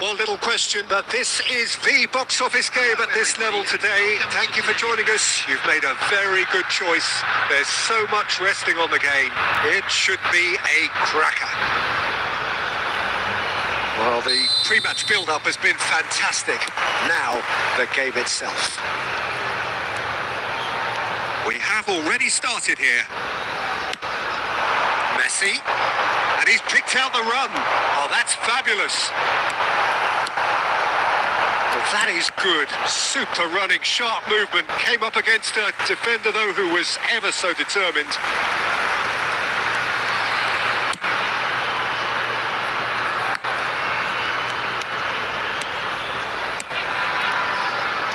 Well, little question, but this is the box office game at this level today. Thank you for joining us. You've made a very good choice. There's so much resting on the game. It should be a cracker. Well, the pre-match build-up has been fantastic. Now, the game itself. We have already started here. Messi, and he's picked out the run. Oh, that's fabulous. Well, that is good. Super running, sharp movement. Came up against a defender, though, who was ever so determined.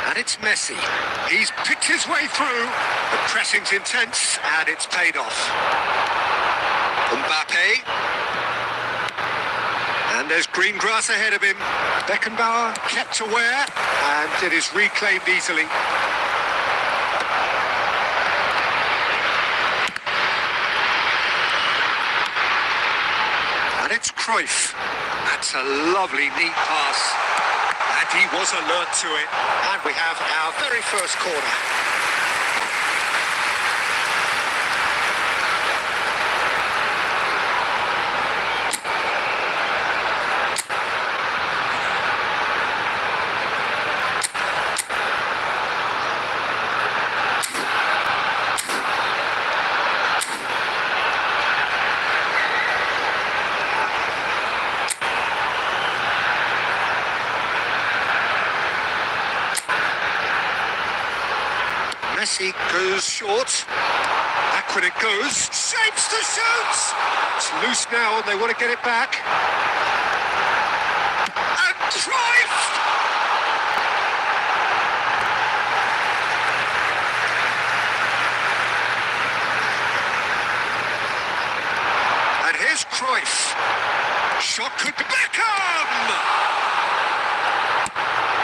And it's Messi. He's picked his way through. The pressing's intense, and it's paid off. Mbappe. And there's green grass ahead of him. Beckenbauer kept aware, and it is reclaimed easily. And it's Cruyff. That's a lovely, neat pass. And he was alert to it. And we have our very first corner. Messi goes short. Back when it goes. Shapes to shoot! It's loose now and they want to get it back. And Cruyff! And here's Cruyff. Shot could be Beckham!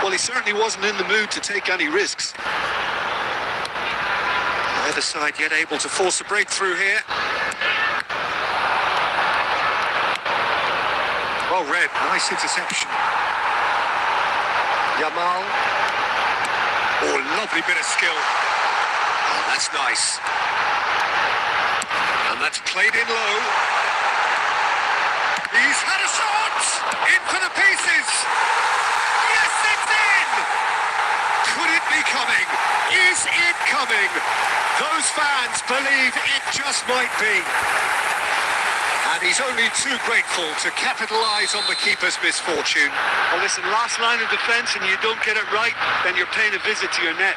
Well, he certainly wasn't in the mood to take any risks. Either side yet able to force a breakthrough here. Well read, nice interception. Yamal. Oh, lovely bit of skill. Oh, that's nice. And that's played in low. He's had a shot! In for the pieces! Yes, it's in! Could it be coming? Is it coming? Those fans believe it just might be. And he's only too grateful to capitalise on the keeper's misfortune. Well, listen, last line of defence and you don't get it right, then you're paying a visit to your net.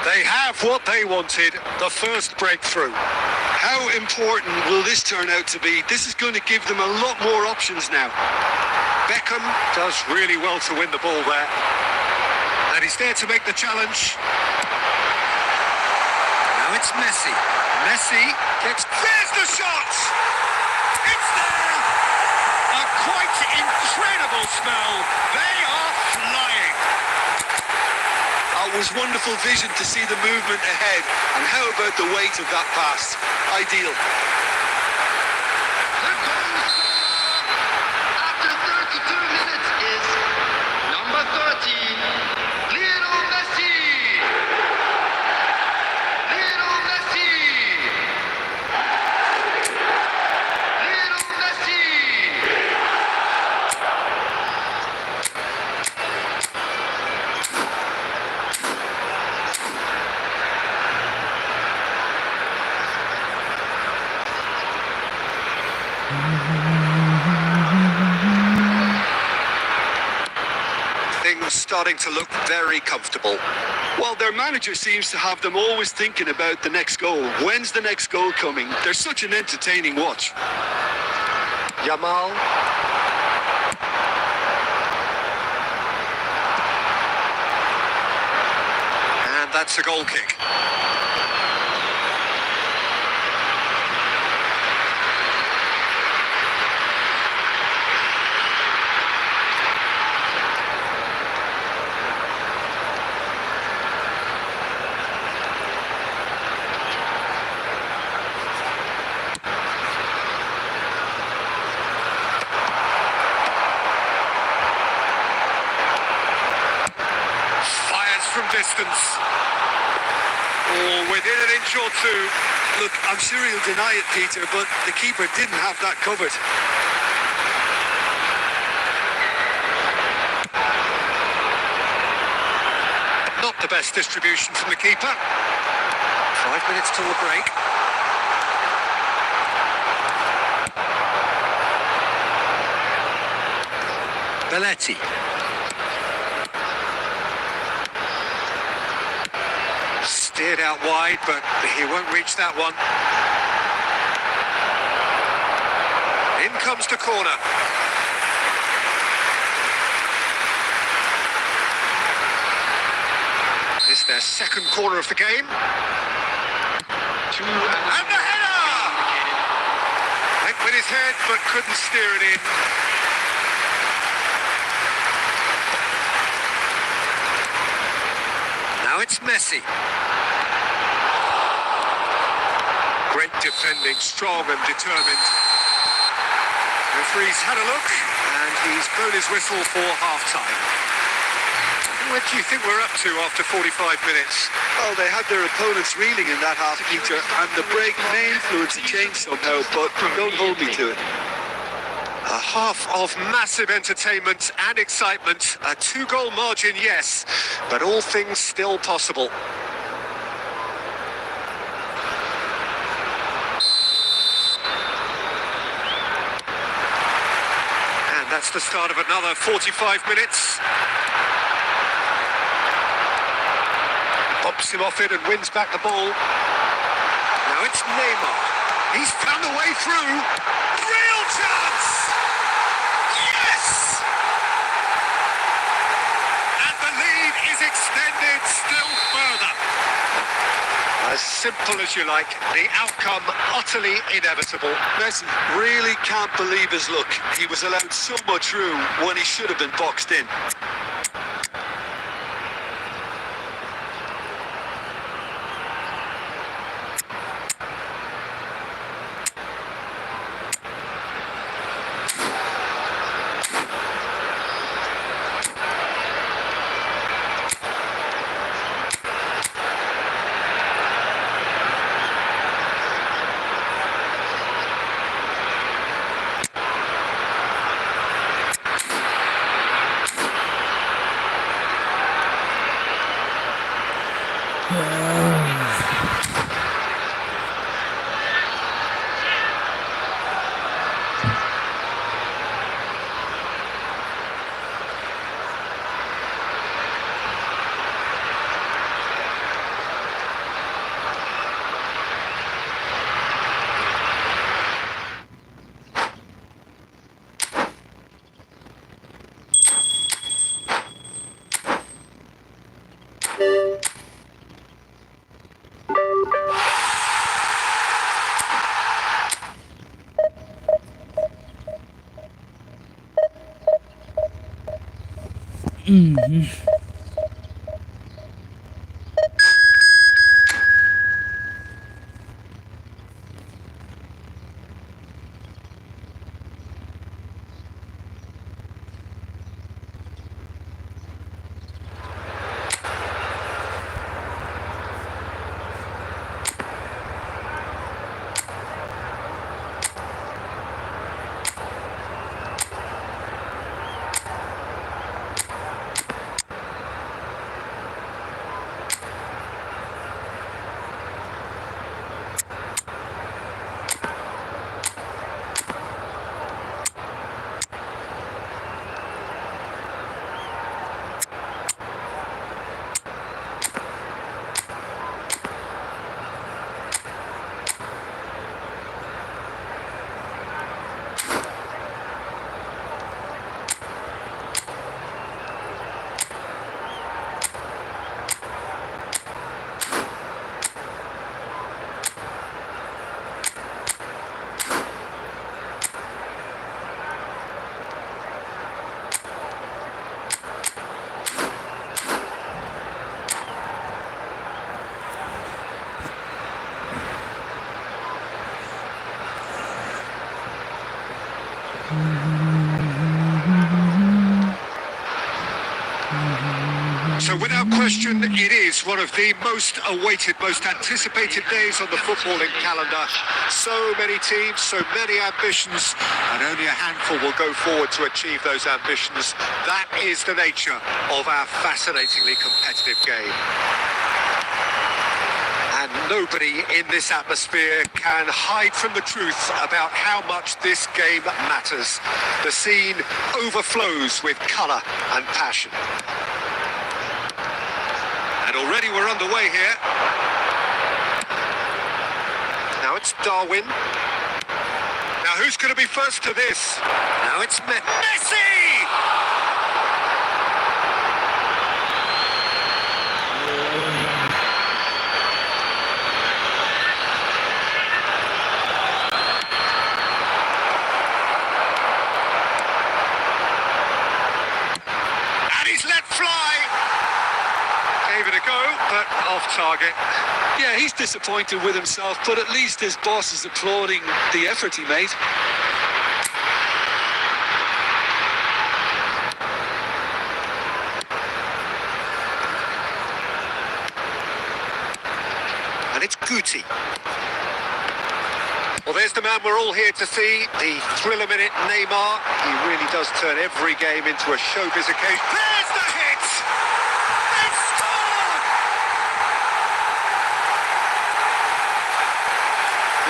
They have what they wanted, the first breakthrough. How important will this turn out to be? This is going to give them a lot more options now. Beckham does really well to win the ball there. And he's there to make the challenge. Now it's Messi. Messi gets... There's the shot! It's there! A quite incredible spell. They are flying. It was wonderful vision to see the movement ahead. And how about the weight of that pass? Ideal. The goal after 32 minutes is number 13, Lionel Messi. Lionel Messi. Things starting to look very comfortable. Well, their manager seems to have them always thinking about the next goal. When's the next goal coming? They're such an entertaining watch. Yamal. And that's a goal kick. From distance. Oh, within an inch or two. Look, I'm sure he'll deny it, Peter, but the keeper didn't have that covered. Not the best distribution from the keeper. 5 minutes till the break. Belletti. Steered out wide, but he won't reach that one. In comes the corner. This their second corner of the game. And the header! Went with his head, but couldn't steer it in. Now it's Messi. Great defending, strong and determined. Referee's had a look, and he's blown his whistle for half-time. What do you think we're up to after 45 minutes? Well, they had their opponents reeling in that half, Peter, and the break may influence the change somehow, but don't hold me to it. A half of massive entertainment and excitement. A 2-goal margin, yes, but all things still possible. And that's the start of another 45 minutes. Bumps him off it and wins back the ball. Now it's Neymar. He's found a way through. Real chance! Yes! And the lead is extended still further. As simple as you like, the outcome utterly inevitable. Messi really can't believe his luck. He was allowed so much room when he should have been boxed in. So without question, it is one of the most awaited, most anticipated days on the footballing calendar. So many teams, so many ambitions, and only a handful will go forward to achieve those ambitions. That is the nature of our fascinatingly competitive game. And nobody in this atmosphere can hide from the truth about how much this game matters. The scene overflows with colour and passion. And already we're underway here. Now it's Darwin. Now who's going to be first to this? Now it's Messi! And he's let fly. Gave it a go, but off target. Yeah, he's disappointed with himself, but at least his boss is applauding the effort he made. And it's Guti. Well, there's the man we're all here to see, the thriller minute Neymar. He really does turn every game into a showbiz occasion. There's the hit! They've scored!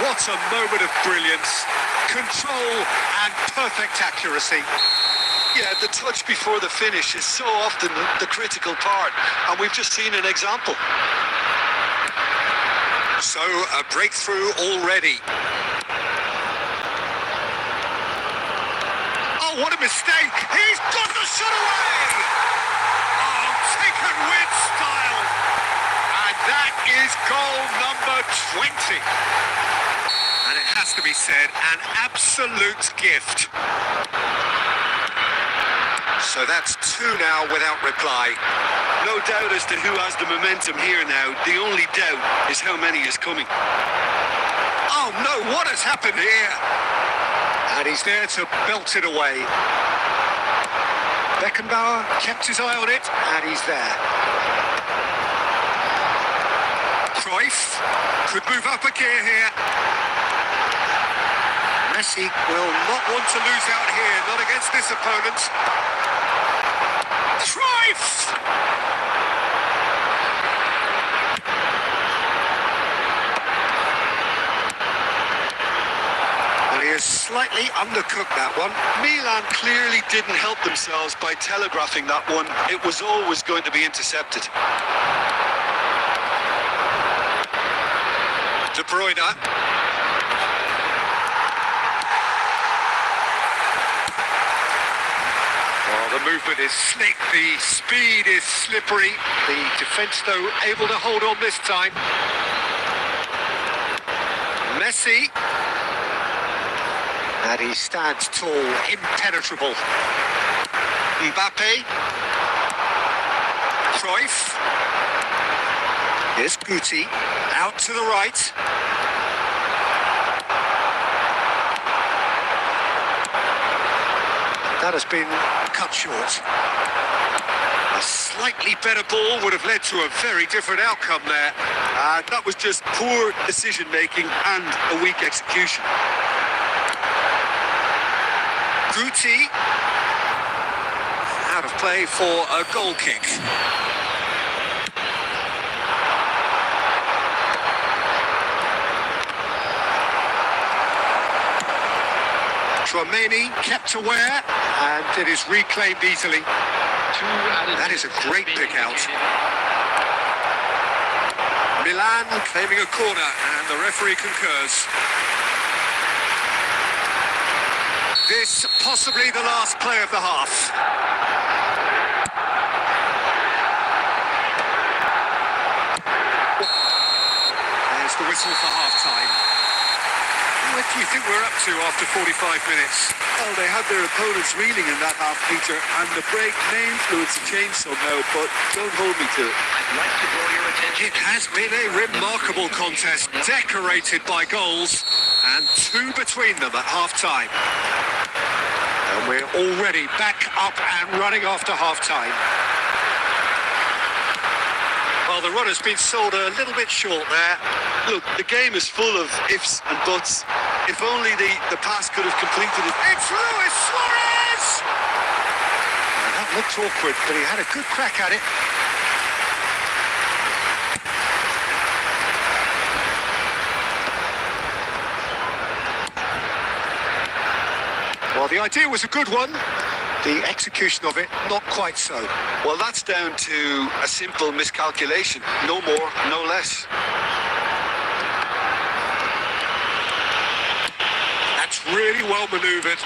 What a moment of brilliance, control and perfect accuracy. Yeah, the touch before the finish is so often the critical part, and we've just seen an example. So, a breakthrough already. Oh, what a mistake! He's got the shot away! Oh, taken with style! And that is goal number 20. And it has to be said, an absolute gift. So that's two now without reply. No doubt as to who has the momentum here now. The only doubt is how many is coming. Oh no, what has happened here? And he's there to belt it away. Beckenbauer kept his eye on it, and he's there. Cruyff could move up a gear here. Messi will not want to lose out here, not against this opponent. Cruyff! Well, he has slightly undercooked that one. Milan clearly didn't help themselves by telegraphing that one. It was always going to be intercepted. De Bruyne. The movement is slick, the speed is slippery. The defence, though, able to hold on this time. Messi. And he stands tall, impenetrable. Mbappe. Cruyff. Here's Guti. Out to the right. That has been cut short. A slightly better ball would have led to a very different outcome there. That was just poor decision-making and a weak execution. Guti. Out of play for a goal kick. Tchouameni kept aware, and it is reclaimed easily. That is a great pick out. Milan claiming a corner, and the referee concurs. This possibly the last play of the half. There's the whistle for half-time. What do you think we're up to after 45 minutes? Well, they had their opponents reeling in that half, Peter, and the break may influence the change somehow, but don't hold me to it. I'd like to draw your attention. It has been a remarkable contest, decorated by goals, and two between them at half-time. And we're already back up and running after half-time. Well, the run has been sold a little bit short there. Look, the game is full of ifs and buts. If only the pass could have completed it. It's Luis Suarez! Well, that looked awkward, but he had a good crack at it. Well, the idea was a good one. The execution of it, not quite so. Well, that's down to a simple miscalculation. No more, no less. That's really well manoeuvred.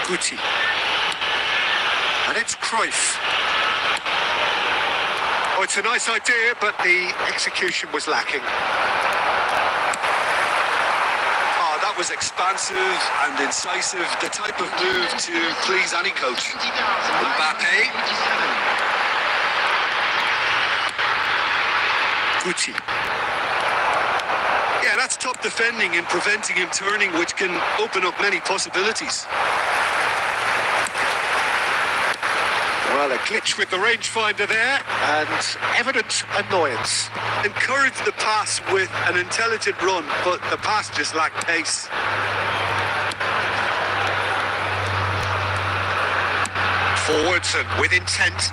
Guti. And it's Cruyff. Oh, it's a nice idea, but the execution was lacking. That was expansive and incisive, the type of move to please any coach. Mbappe. Guti. Yeah, that's top defending and preventing him turning, which can open up many possibilities. Well, a glitch with the rangefinder there, and evident annoyance. Encouraged the pass with an intelligent run, but the pass just lacked pace. Forwards and with intent.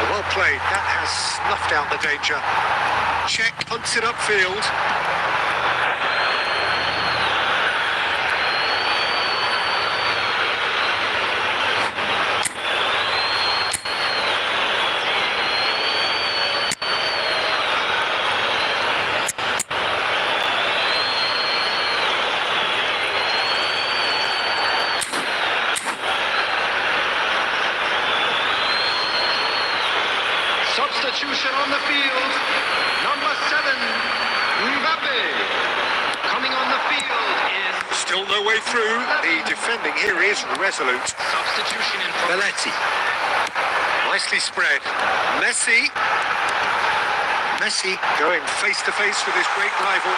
Well played, that has snuffed out the danger. Check, punts it upfield. Substitution on the field. Number 7, Mbappe. Coming on the field is... Still no way through. The defending here is resolute. Substitution in... Belletti. Nicely spread. Messi. Messi going face to face with his great rival.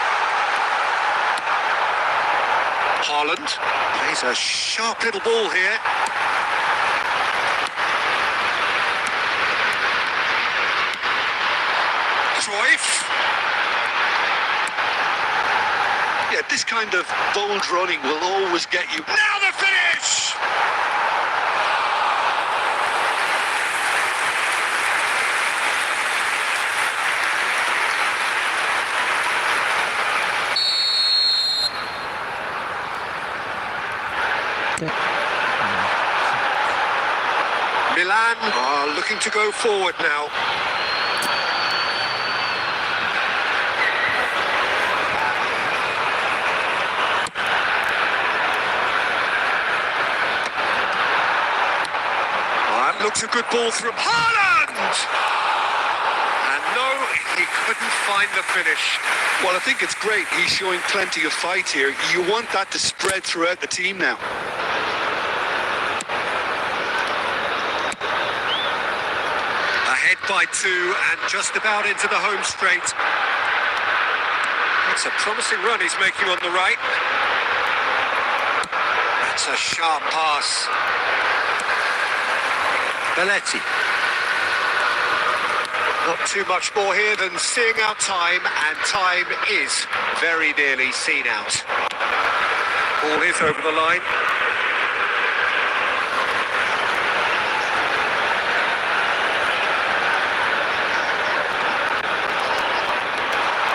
Haaland plays a sharp little ball here. Cruyff. Yeah, this kind of bold running will always get you. Now the finish! Milan are looking to go forward now. Looks a good ball from Haaland! And no, he couldn't find the finish. Well, I think it's great. He's showing plenty of fight here. You want that to spread throughout the team now. Ahead by 2 and just about into the home straight. It's a promising run he's making on the right. That's a sharp pass. Belletti. Not too much more here than seeing out time, and time is very nearly seen out. Ball is over the line.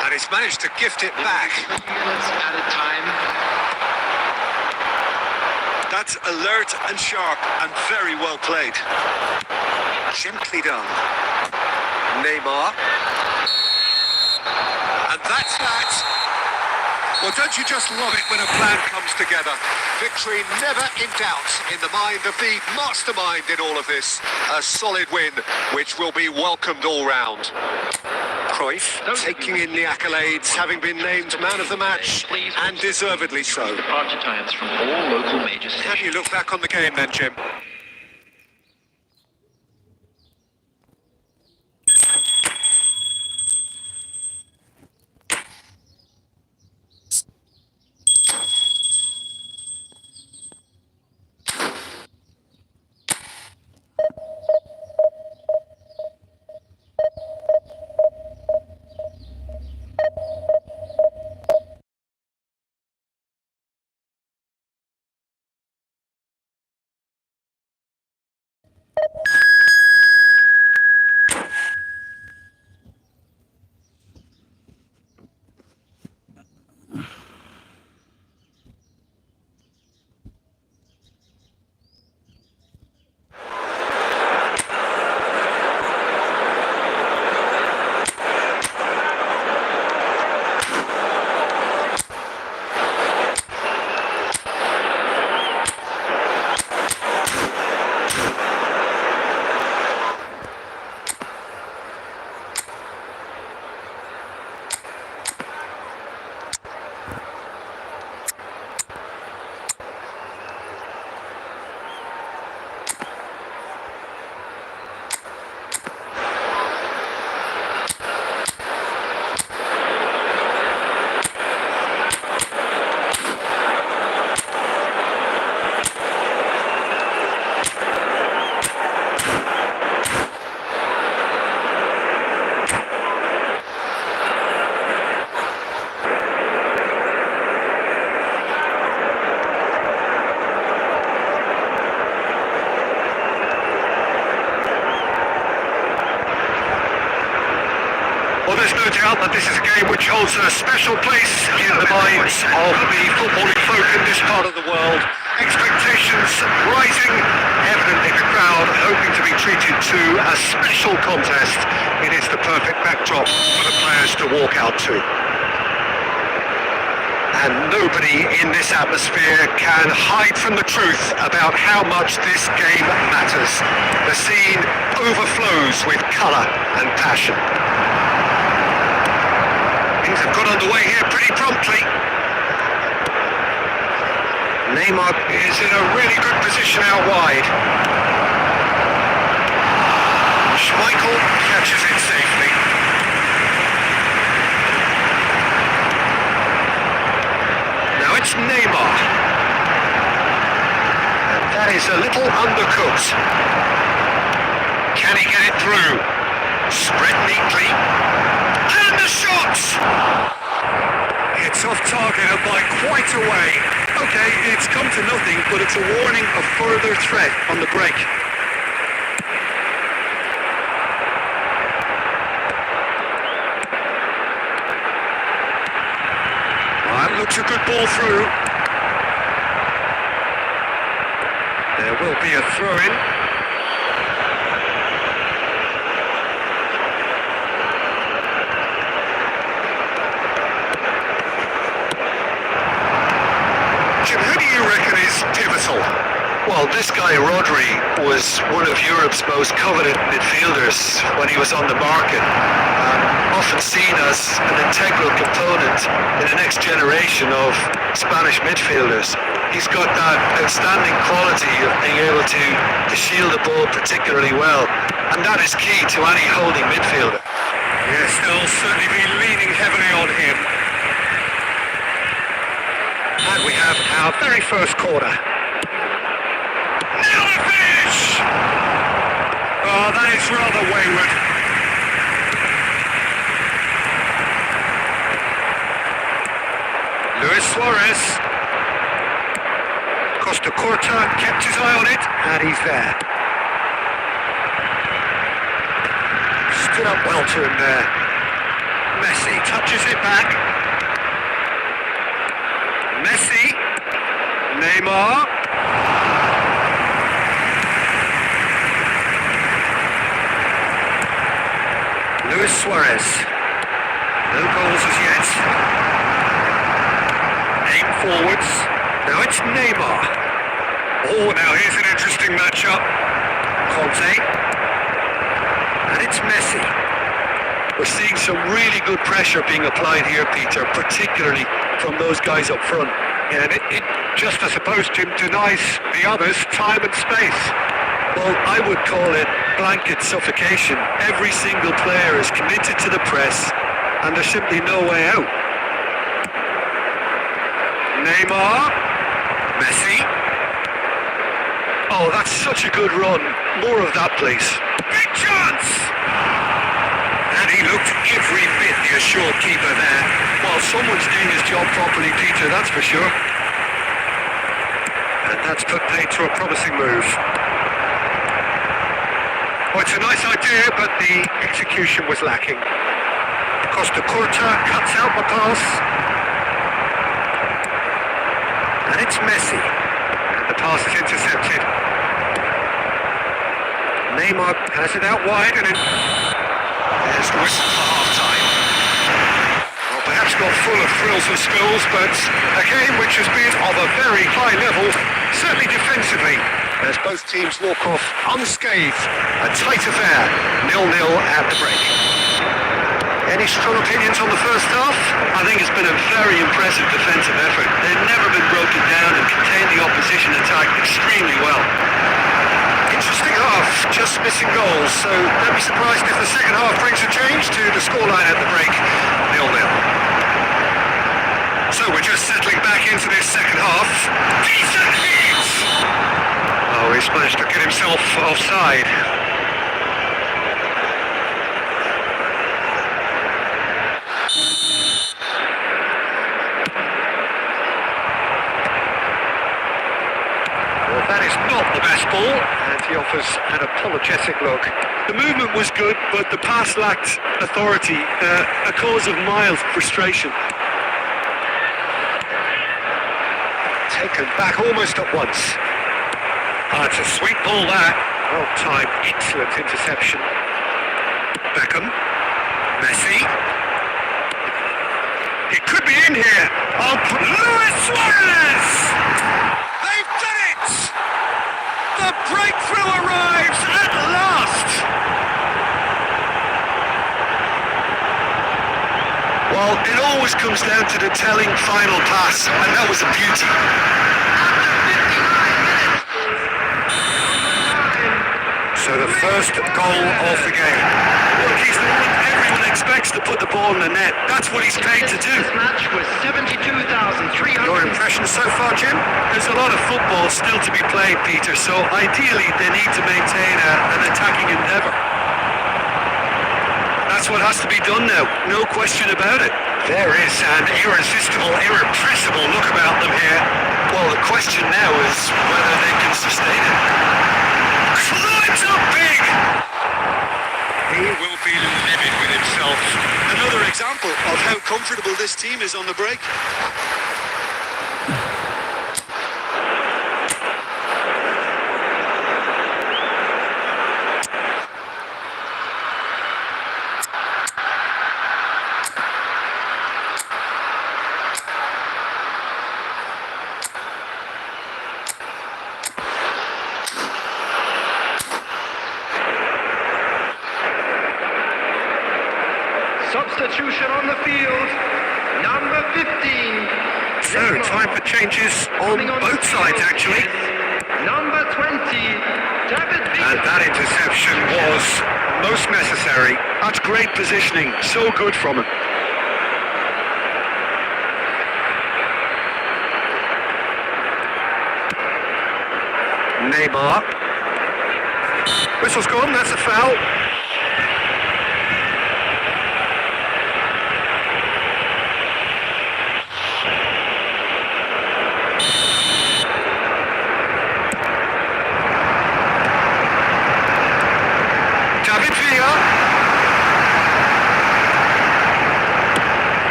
And he's managed to gift it back. Minutes added time. That's alert and sharp and very well played. Gently done. Neymar. And that's that. Well, don't you just love it when a plan comes together? Victory never in doubt in the mind of the mastermind in all of this. A solid win, which will be welcomed all round. Cruyff taking in the accolades, having been named man of the match, and deservedly so. Archetypes from all local major stations. How do you look back on the game then, Jim? doubt that this is a game which holds a special place in the minds of the footballing folk in this part of the world. Expectations rising, evidently the crowd hoping to be treated to a special contest. It is the perfect backdrop for the players to walk out to. And nobody in this atmosphere can hide from the truth about how much this game matters. The scene overflows with colour and passion. Things have got underway here pretty promptly. Neymar is in a really good position out wide. Schmeichel catches it safely. Now it's Neymar. And that is a little undercooked. Can he get it through? Spread neatly. And the shot! It's off target and by quite a way. Okay, it's come to nothing, but it's a warning of further threat on the break. That looks a good ball through. There will be a throw-in. Who do you reckon is pivotal? Well, this guy Rodri was one of Europe's most coveted midfielders when he was on the market. Often seen as an integral component in the next generation of Spanish midfielders. He's got that outstanding quality of being able to shield the ball particularly well, and that is key to any holding midfielder. Yes, they'll certainly be leaning heavily on him. And we have our very first corner. Now the finish! Oh, that is rather wayward. Luis Suarez. Costa Curta kept his eye on it, and he's there. Stood up well to him there. Messi touches it back. Messi, Neymar, Luis Suarez, no goals as yet, aim forwards, now it's Neymar, oh now here's an interesting matchup, Conte, and it's Messi. We're seeing some really good pressure being applied here, Peter, particularly from those guys up front. Yeah, and it just, I suppose, Jim, denies the others time and space. Well, I would call it blanket suffocation. Every single player is committed to the press, and there's simply no way out. Neymar, Messi. Oh, that's such a good run. More of that, please. Big chance! And he looked every bit the assured keeper there. Well, someone's doing his job properly, Peter, that's for sure. And that's put paid to a promising move. Well, it's a nice idea, but the execution was lacking. Costa Curta cuts out the pass. And it's Messi. And the pass is intercepted. Neymar has it out wide, and there's the whistle for half-time. Well, perhaps not full of thrills and spills, but a game which has been of a very high level, certainly defensively, as both teams walk off unscathed. A tight affair, 0-0 at the break. Any strong opinions on the first half? I think it's been a very impressive defensive effort. They've never been broken down and contained the opposition attack extremely well. Interesting half, just missing goals, so don't be surprised if the second half brings a change to the scoreline at the break, 0-0. So we're just settling back into this second half. Decent hit! Oh, he's managed to get himself offside. Well, that is not the best ball, and He offers an apologetic look. The movement was good, but the pass lacked authority, a cause of mild frustration. Taken back almost at once. It's a sweet ball that. Well timed, excellent interception. Beckham. Messi. It could be in here. Oh, Luis Suarez! They've done it! The breakthrough arrives at last! Well, it always comes down to the telling final pass, and that was a beauty. So the first goal of the game. Look, he's the one everyone expects to put the ball in the net. That's what he's paid to do. This match was 72,300. Your impression so far, Jim? There's a lot of football still to be played, Peter, so ideally they need to maintain an attacking endeavour. That's what has to be done now, no question about it. There is an irresistible, irrepressible look about them here. Well, the question now is whether they can sustain it. Climbs up big! He will be livid with himself. Another example of how comfortable this team is on the break. Substitution on the field. Number 15. So, time for changes on both sides, actually. Number 20. David And that interception was most necessary. That's great positioning, so good from him. Neymar. Whistle's gone, that's a foul.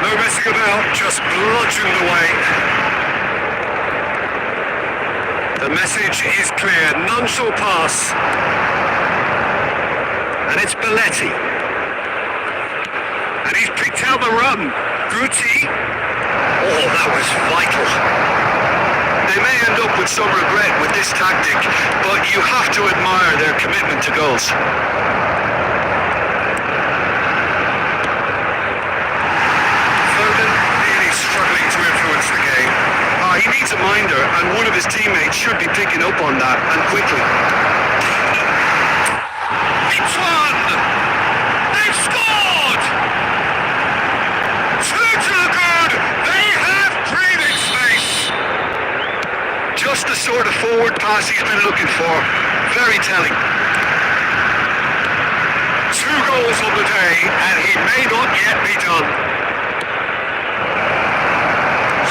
No messing about, just bludgeoned away. The message is clear, none shall pass. And it's Belletti. And he's picked out the run. Guti. Oh, that was vital. They may end up with some regret with this tactic, but you have to admire their commitment to goals. Struggling to influence the game. He needs a minder, and one of his teammates should be picking up on that, and quickly. It's one! They've scored! Two to the good! They have breathing space! Just the sort of forward pass he's been looking for. Very telling. 2 goals on the day, and he may not yet be done.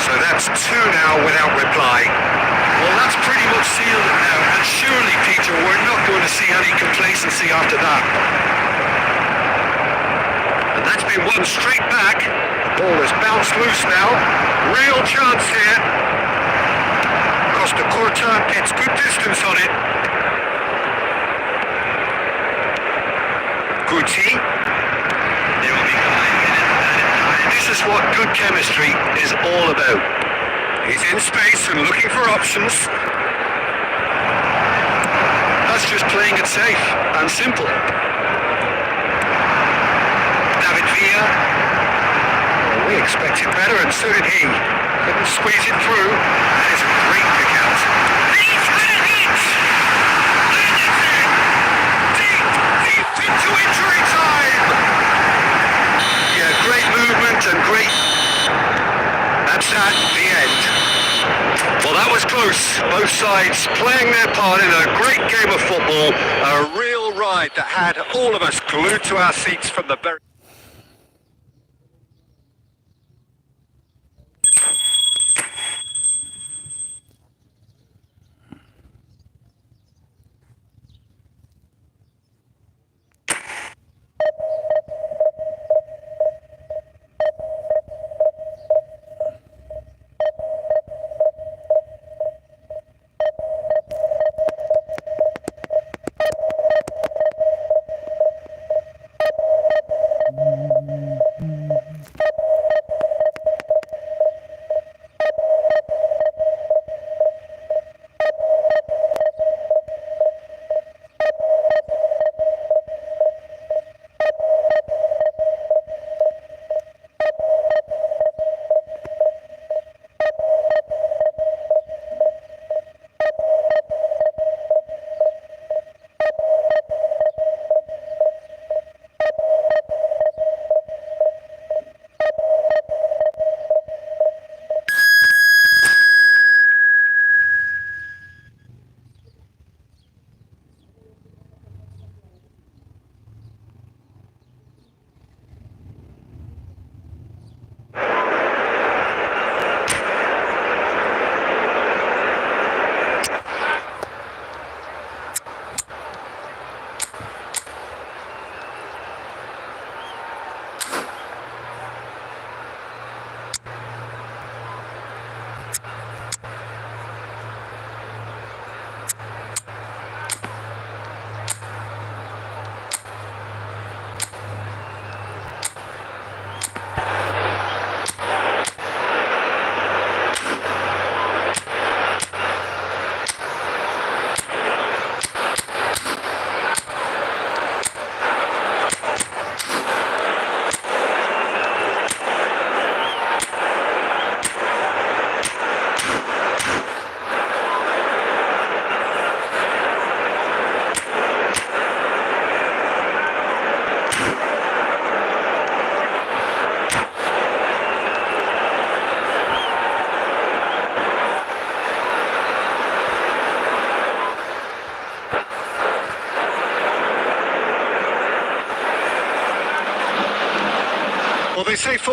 So that's 2 now without reply. Well, that's pretty much sealed it now, and surely, Peter, we're not going to see any complacency after that. And that's been won straight back. The ball has bounced loose now. Real chance here. Costa Curta gets good distance on it. Guti. There will be 5 minutes added time. This is what good chemistry is all about. He's in space and looking for options. That's just playing it safe and simple. David Villa. Well, we expected better, and so did he. Couldn't squeeze it through. That is a great pick out. He's had a hit! And it's in! Deep, deep into injury time! Yeah, great movement and great... That's at the end. Well, that was close. Both sides playing their part in a great game of football. A real ride that had all of us glued to our seats from the very...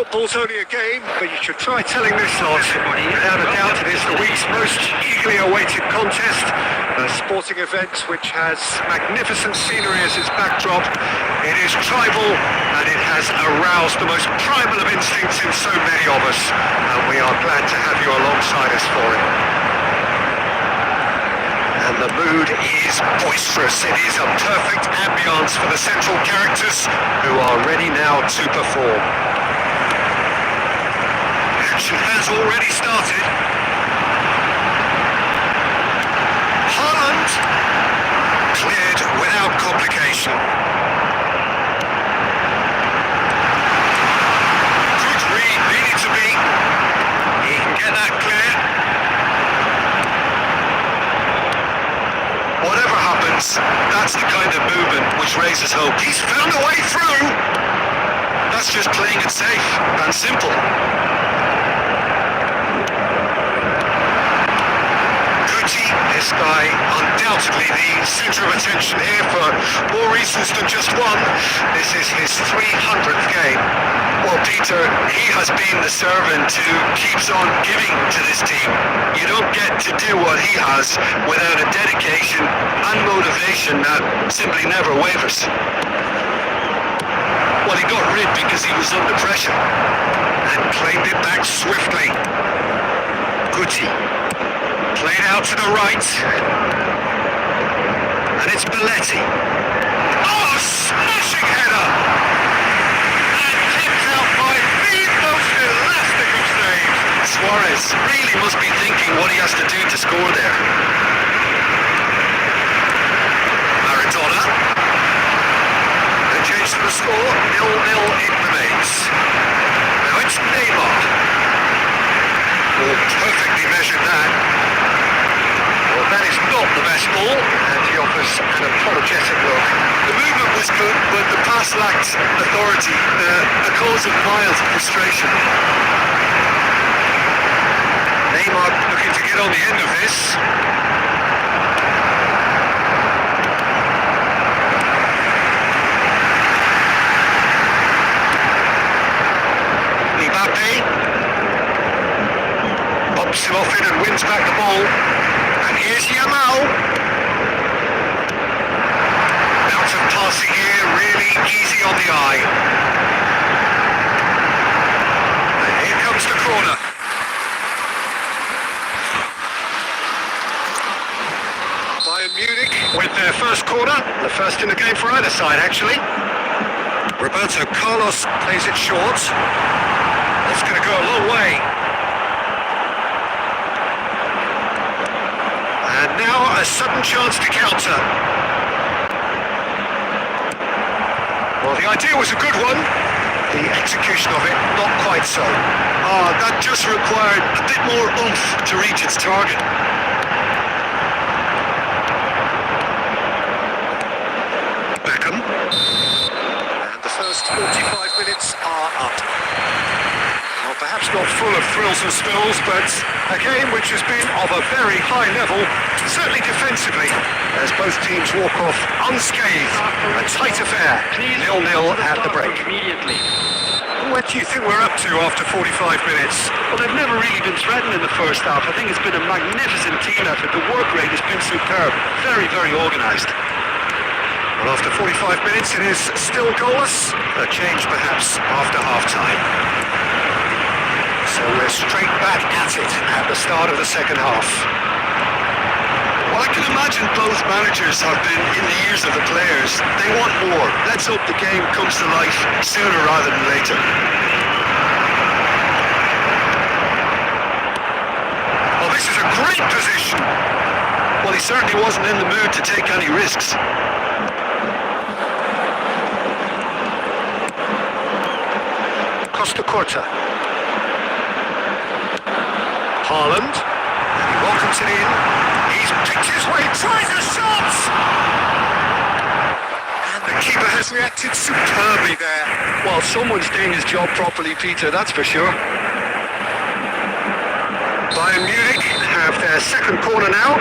Football's only a game, but you should try telling this lot. Without a doubt, it is the week's most eagerly awaited contest. A sporting event which has magnificent scenery as its backdrop. It is tribal, and it has aroused the most primal of instincts in so many of us. And we are glad to have you alongside us for it. And the mood is boisterous. It is a perfect ambience for the central characters who are ready now to perform. Action has already started. Haaland cleared without complication. Good read, needed to be. He can get that clear. Whatever happens, that's the kind of movement which raises hope. He's found a way through. That's just playing it safe and simple. This guy undoubtedly the centre of attention here for more reasons than just one. This is his 300th game. Well, Peter, he has been the servant who keeps on giving to this team. You don't get to do what he has without a dedication and motivation that simply never wavers. Well, he got rid because he was under pressure and claimed it back swiftly. Guti. Played out to the right. And it's Belletti. Oh, smashing header! And kicked out by the most elastic of saves. Suarez really must be thinking what he has to do to score there. Maradona. They change to the score. 0-0 it remains. Now it's Neymar. Oh, perfectly measured that. Well, that is not the best ball, and he offers an apologetic look. The movement was good, but the pass lacked authority, a cause of mild frustration. Neymar looking to get on the end of this. Mbappe pops him off it and wins back the ball. And here's Yamal. Out of passing here, really easy on the eye. And here comes the corner. Bayern Munich with their first corner, the first in the game for either side actually. Roberto Carlos plays it short. That's going to go a long way. And now a sudden chance to counter. Well, the idea was a good one. The execution of it, not quite so. That just required a bit more oomph to reach its target. Beckham. And the first 45 minutes are up. Well, perhaps not full of thrills and spills, but a game which has been of a very high level, certainly defensively, as both teams walk off unscathed. A tight affair, 0-0 at the break. What do you think we're up to after 45 minutes? Well, they've never really been threatened in the first half. I think it's been a magnificent team effort. The work rate has been superb. Very, very organised. Well, after 45 minutes, it is still goalless. A change, perhaps, after half-time. So we're straight back at it at the start of the second half. Well, I can imagine both managers have been in the ears of the players. They want more. Let's hope the game comes to life sooner rather than later. Well, this is a great position. Well, he certainly wasn't in the mood to take any risks. Costa Corta. Haaland. And he welcomes it in. He's picked his way, tries a shot! And the keeper has reacted superbly there. Well, someone's doing his job properly, Peter, that's for sure. Bayern Munich have their second corner now.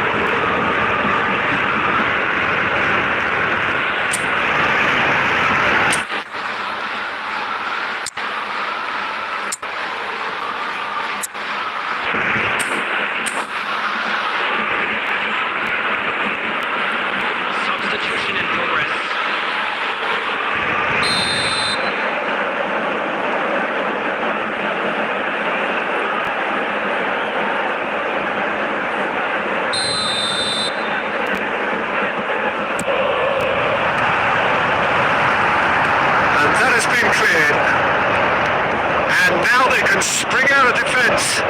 can spring out of defence.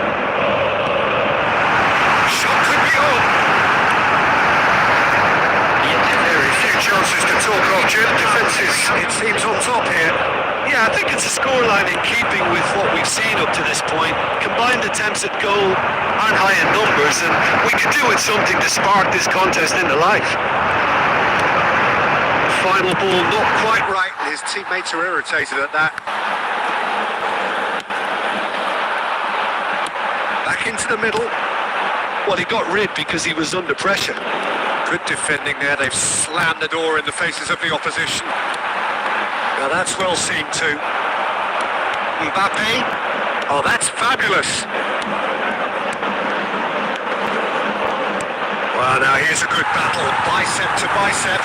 Shot could be on. Very few chances to talk of. German defences, it seems, on top here. Yeah, I think it's a scoreline in keeping with what we've seen up to this point. Combined attempts at goal aren't high in numbers, and we could do with something to spark this contest into life. Final ball not quite right. His teammates are irritated at that. Back into the middle. Well, he got rid because he was under pressure. Good defending there. They've slammed the door in the faces of the opposition. Now that's well seen too. Mbappe. Oh, that's fabulous. Well, now here's a good battle. Bicep to bicep.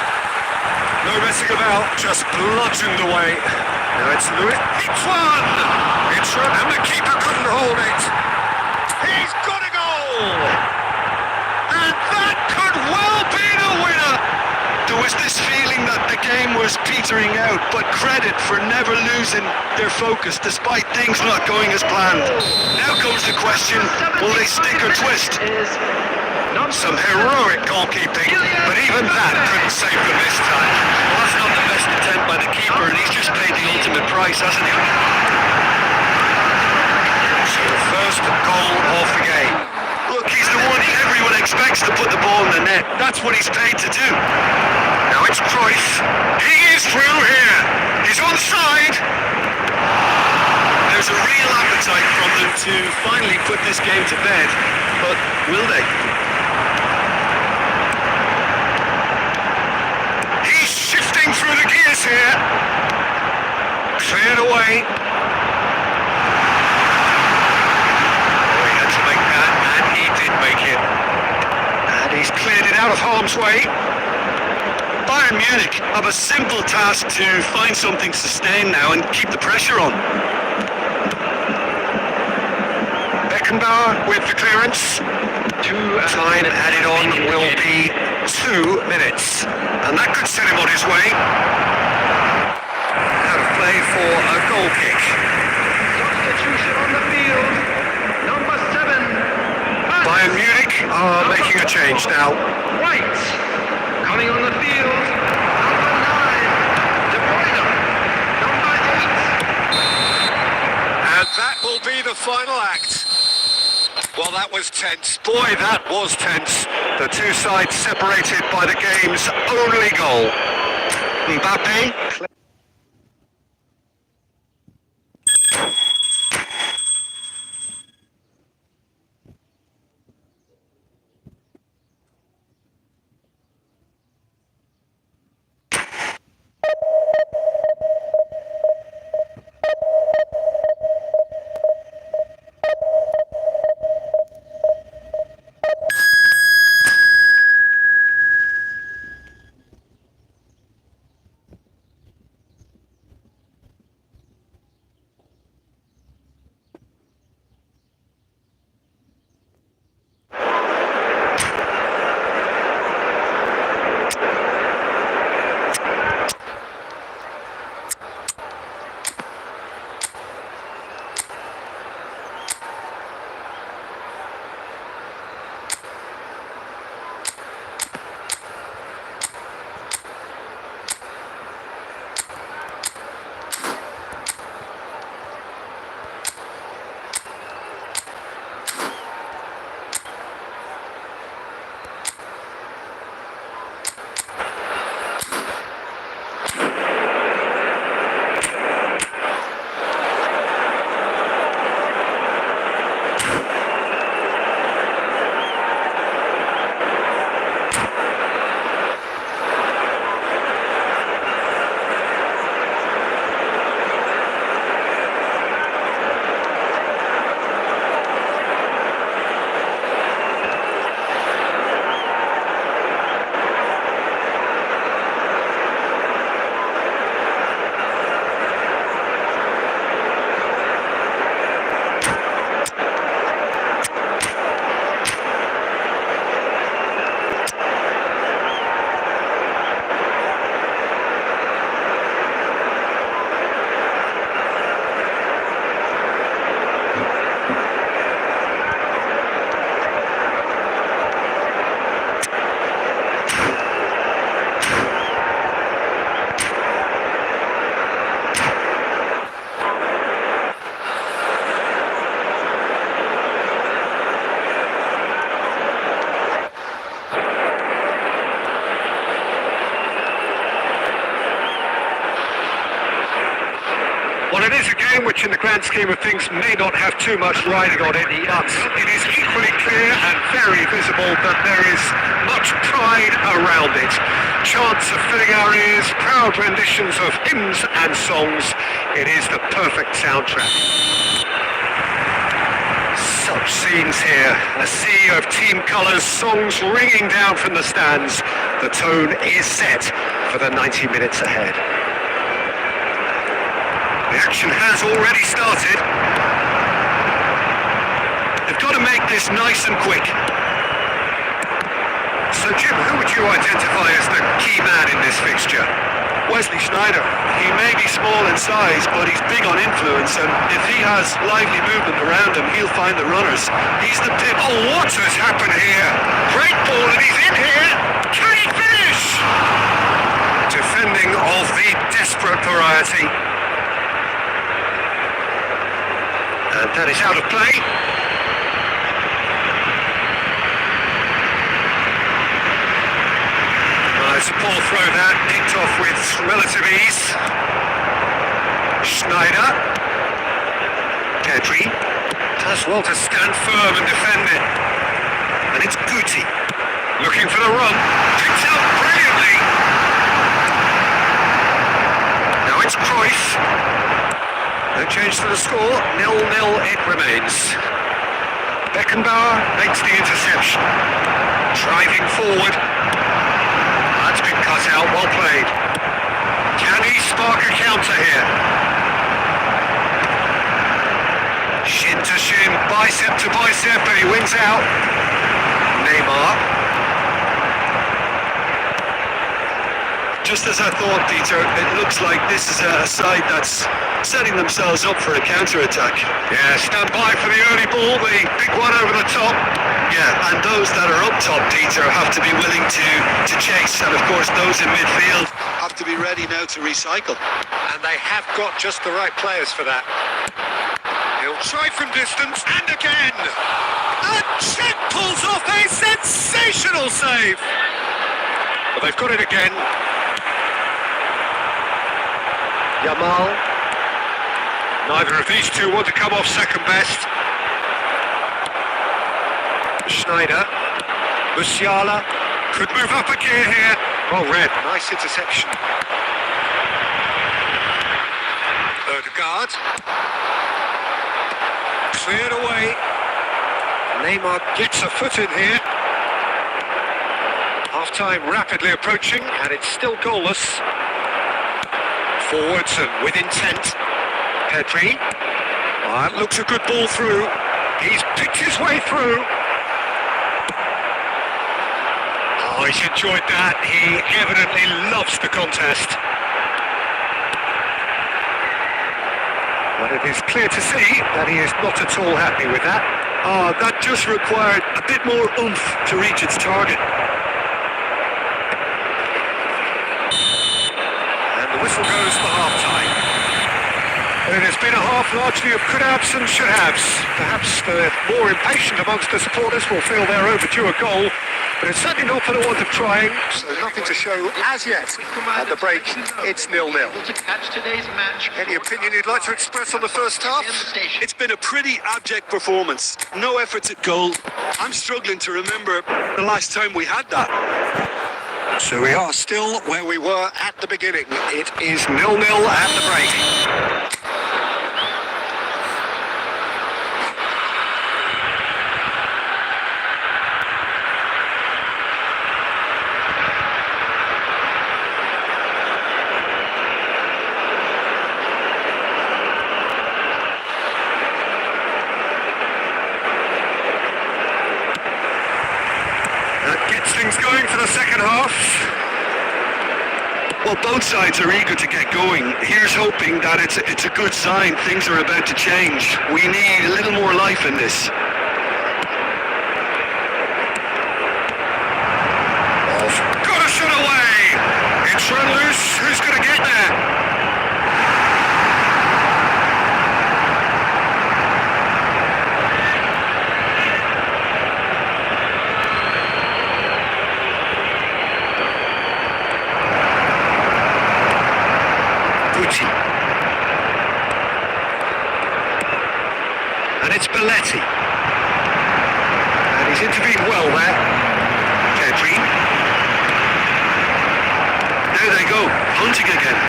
No messing about, just bludgeoned away. Now it's Louis. It's one! It's run, and the keeper couldn't hold it. He's got a goal! And that could well be the winner! There was this feeling that the game was petering out, but credit for never losing their focus despite things not going as planned. Now comes the question, will they stick or twist? Some heroic goalkeeping, but even that couldn't save them this time. Well, that's not the best attempt by the keeper, and he's just paid the ultimate price, hasn't he? So the first goal of the game. Look, he's the one everyone expects to put the ball in the net. That's what he's paid to do. Now it's Cruyff. He is through here. He's onside. There's a real appetite from them to finally put this game to bed, but will they? He's shifting through the gears here. Cleared away. Oh, he had to make that, and he did make it. And he's cleared it out of harm's way. Bayern Munich have a simple task to find something sustained now and keep the pressure on. Beckenbauer with the clearance. Time added on will be 2 minutes. And that could set him on his way. Out of play for a goal kick. Substitution on the field. Number 7. Bayern Munich are making a change now. White. Coming on the field. Number 9. De Bruyne. Number 8. And that will be the final act. Well, that was tense. Boy, that was tense. The two sides separated by the game's only goal. Mbappe. scheme of things, may not have too much riding on it, but it is equally clear and very visible that there is much pride around it. Chants of filling our ears, proud renditions of hymns and songs. It is the perfect soundtrack. Such scenes here, a sea of team colours, songs ringing down from the stands. The tone is set for the 90 minutes ahead. The action has already started. They've got to make this nice and quick. So Jim, who would you identify as the key man in this fixture? Wesley Sneijder. He may be small in size, but he's big on influence, and if he has lively movement around him, he'll find the runners. He's the pip. Oh, what has happened here? Great ball, and he's in here. Can he finish? Defending of the desperate variety. And that is out of play. It's a poor throw that, picked off with relative ease. Sneijder. Pedri does well to stand firm and defend it. And it's Guti looking for the run. Picked out brilliantly. Now it's Cruyff. No change to the score. 0-0 it remains. Beckenbauer makes the interception. Driving forward. That's been cut out, well played. Can he spark a counter here? Shin to shin, bicep to bicep, and he wins out. Neymar. Just as I thought, Peter, it looks like this is a side that's setting themselves up for a counter-attack. Yeah, stand by for the early ball, the big one over the top. Yeah, and those that are up top, Peter, have to be willing to chase, and of course those in midfield have to be ready now to recycle. And they have got just the right players for that. He'll try from distance, and again! And Czech pulls off a sensational save! But they've got it again. Yamal. Neither of these two want to come off second best. Sneijder. Musiala could move up a gear here. Well read. Nice interception. Ødegaard. Cleared away. Neymar gets a foot in here. Half-time rapidly approaching, and it's still goalless. Forwards and with intent. Pedri. That looks a good ball through. He's picked his way through. Oh, he's enjoyed that. He evidently loves the contest. But it is clear to see that he is not at all happy with that. That just required a bit more oomph to reach its target. And the whistle goes for half-time. It has been a half largely of could-haves and should-haves. Perhaps the more impatient amongst the supporters will feel they're overdue a goal, but it's certainly not for the want of trying, so nothing to show as yet. At the break, it's 0-0. Any opinion you'd like to express on the first half? It's been a pretty abject performance. No efforts at goal. I'm struggling to remember the last time we had that. So we are still where we were at the beginning. It is 0-0 at the break. Things going for the second half. Well, both sides are eager to get going. Here's hoping that it's a good sign. Things are about to change. We need a little more life in this. Got a shot away. It's run loose. Who's going to get there? Guti. And he's intervened well there. Pedri. There they go, hunting again.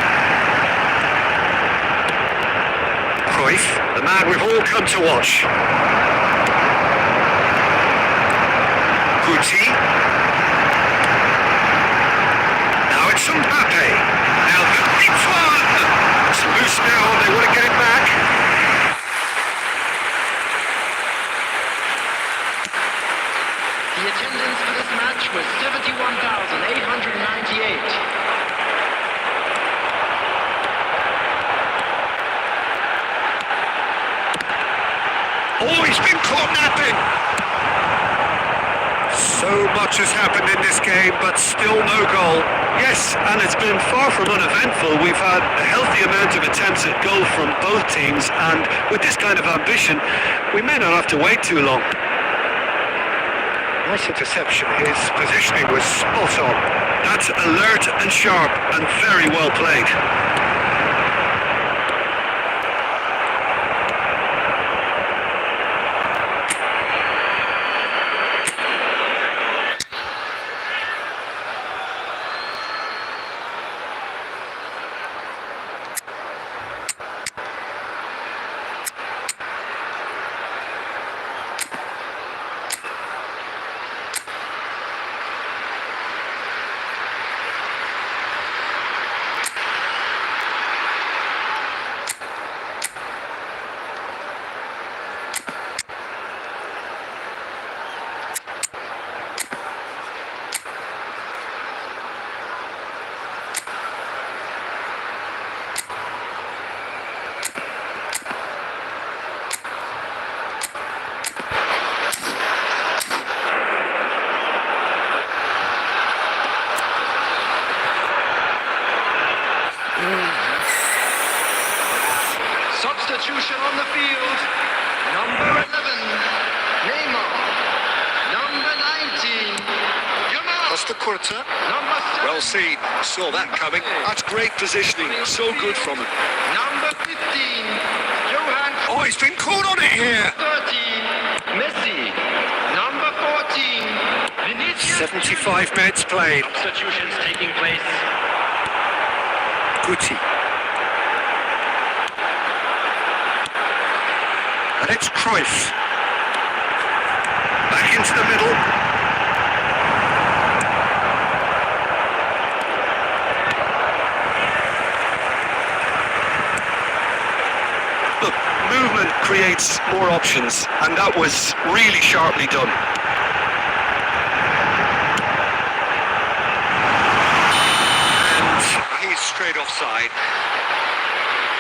Cruyff, The man we've all come to watch. Guti. Now it's Mbappe. Now the big one. It's loose now, they want to get it back. The attendance for this match was 71,898. Oh, he's been caught napping. So much has happened in this game, but still no goal. Yes, and it's been far from uneventful. We've had a healthy amount of attempts at goal from both teams, and with this kind of ambition, we may not have to wait too long. Nice interception. His positioning was spot on. That's alert and sharp and very well played. Substitution on the field. Number 11, Neymar. Number 19, Yamal. Costa Curta. Number 7, Well seen. Saw that coming. That's great positioning. So good from him. Number 15, Johan. Oh, he's been caught on it here. 13, Messi. Number 14, Vinicius. 75 minutes played. Substitutions taking place. Guti. And it's Cruyff. Back into the middle. Look, movement creates more options, and that was really sharply done. And he's straight offside.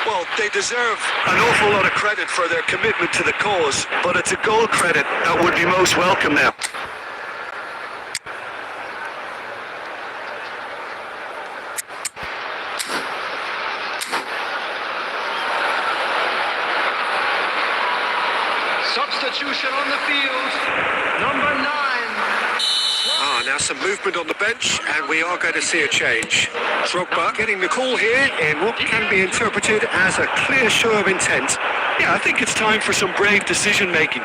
Well, they deserve an awful lot of credit for their commitment to the cause, But it's a goal credit that would be most welcome now. Substitution on the field. Number 9. now some movement on the bench, and we are going to see a change. Drogba getting the call here in what can be interpreted as a clear show of intent. Yeah, I think it's time for some brave decision-making.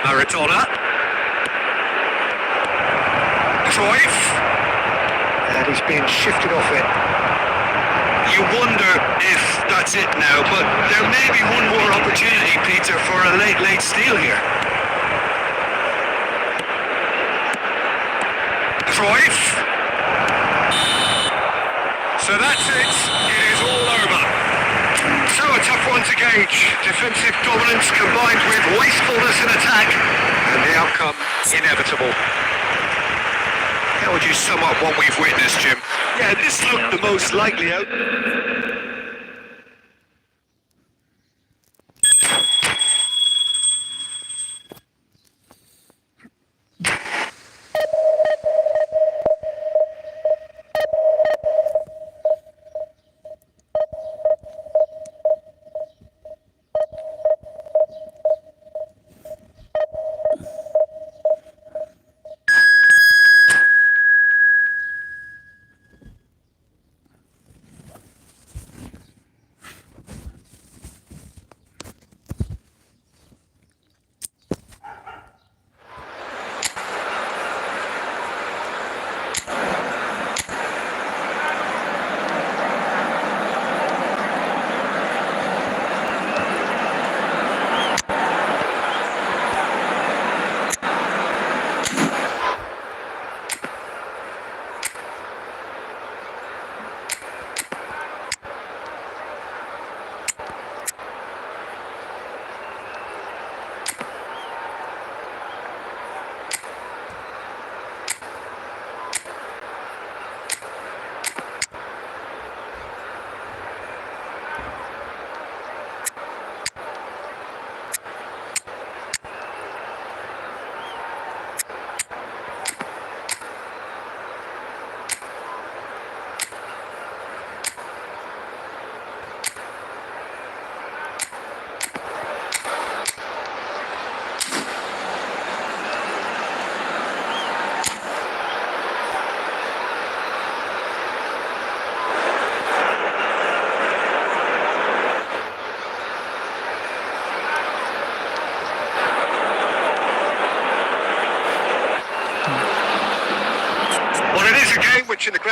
Maradona. Cruyff. And he's being shifted off it. You wonder if that's it now, but there may be one more opportunity, Peter, for a late steal here. Cruyff. So that's it. It is all over. So a tough one to gauge. Defensive dominance combined with wastefulness in attack. And the outcome inevitable. How would you sum up what we've witnessed, Jim? Yeah, this looked the most likely out.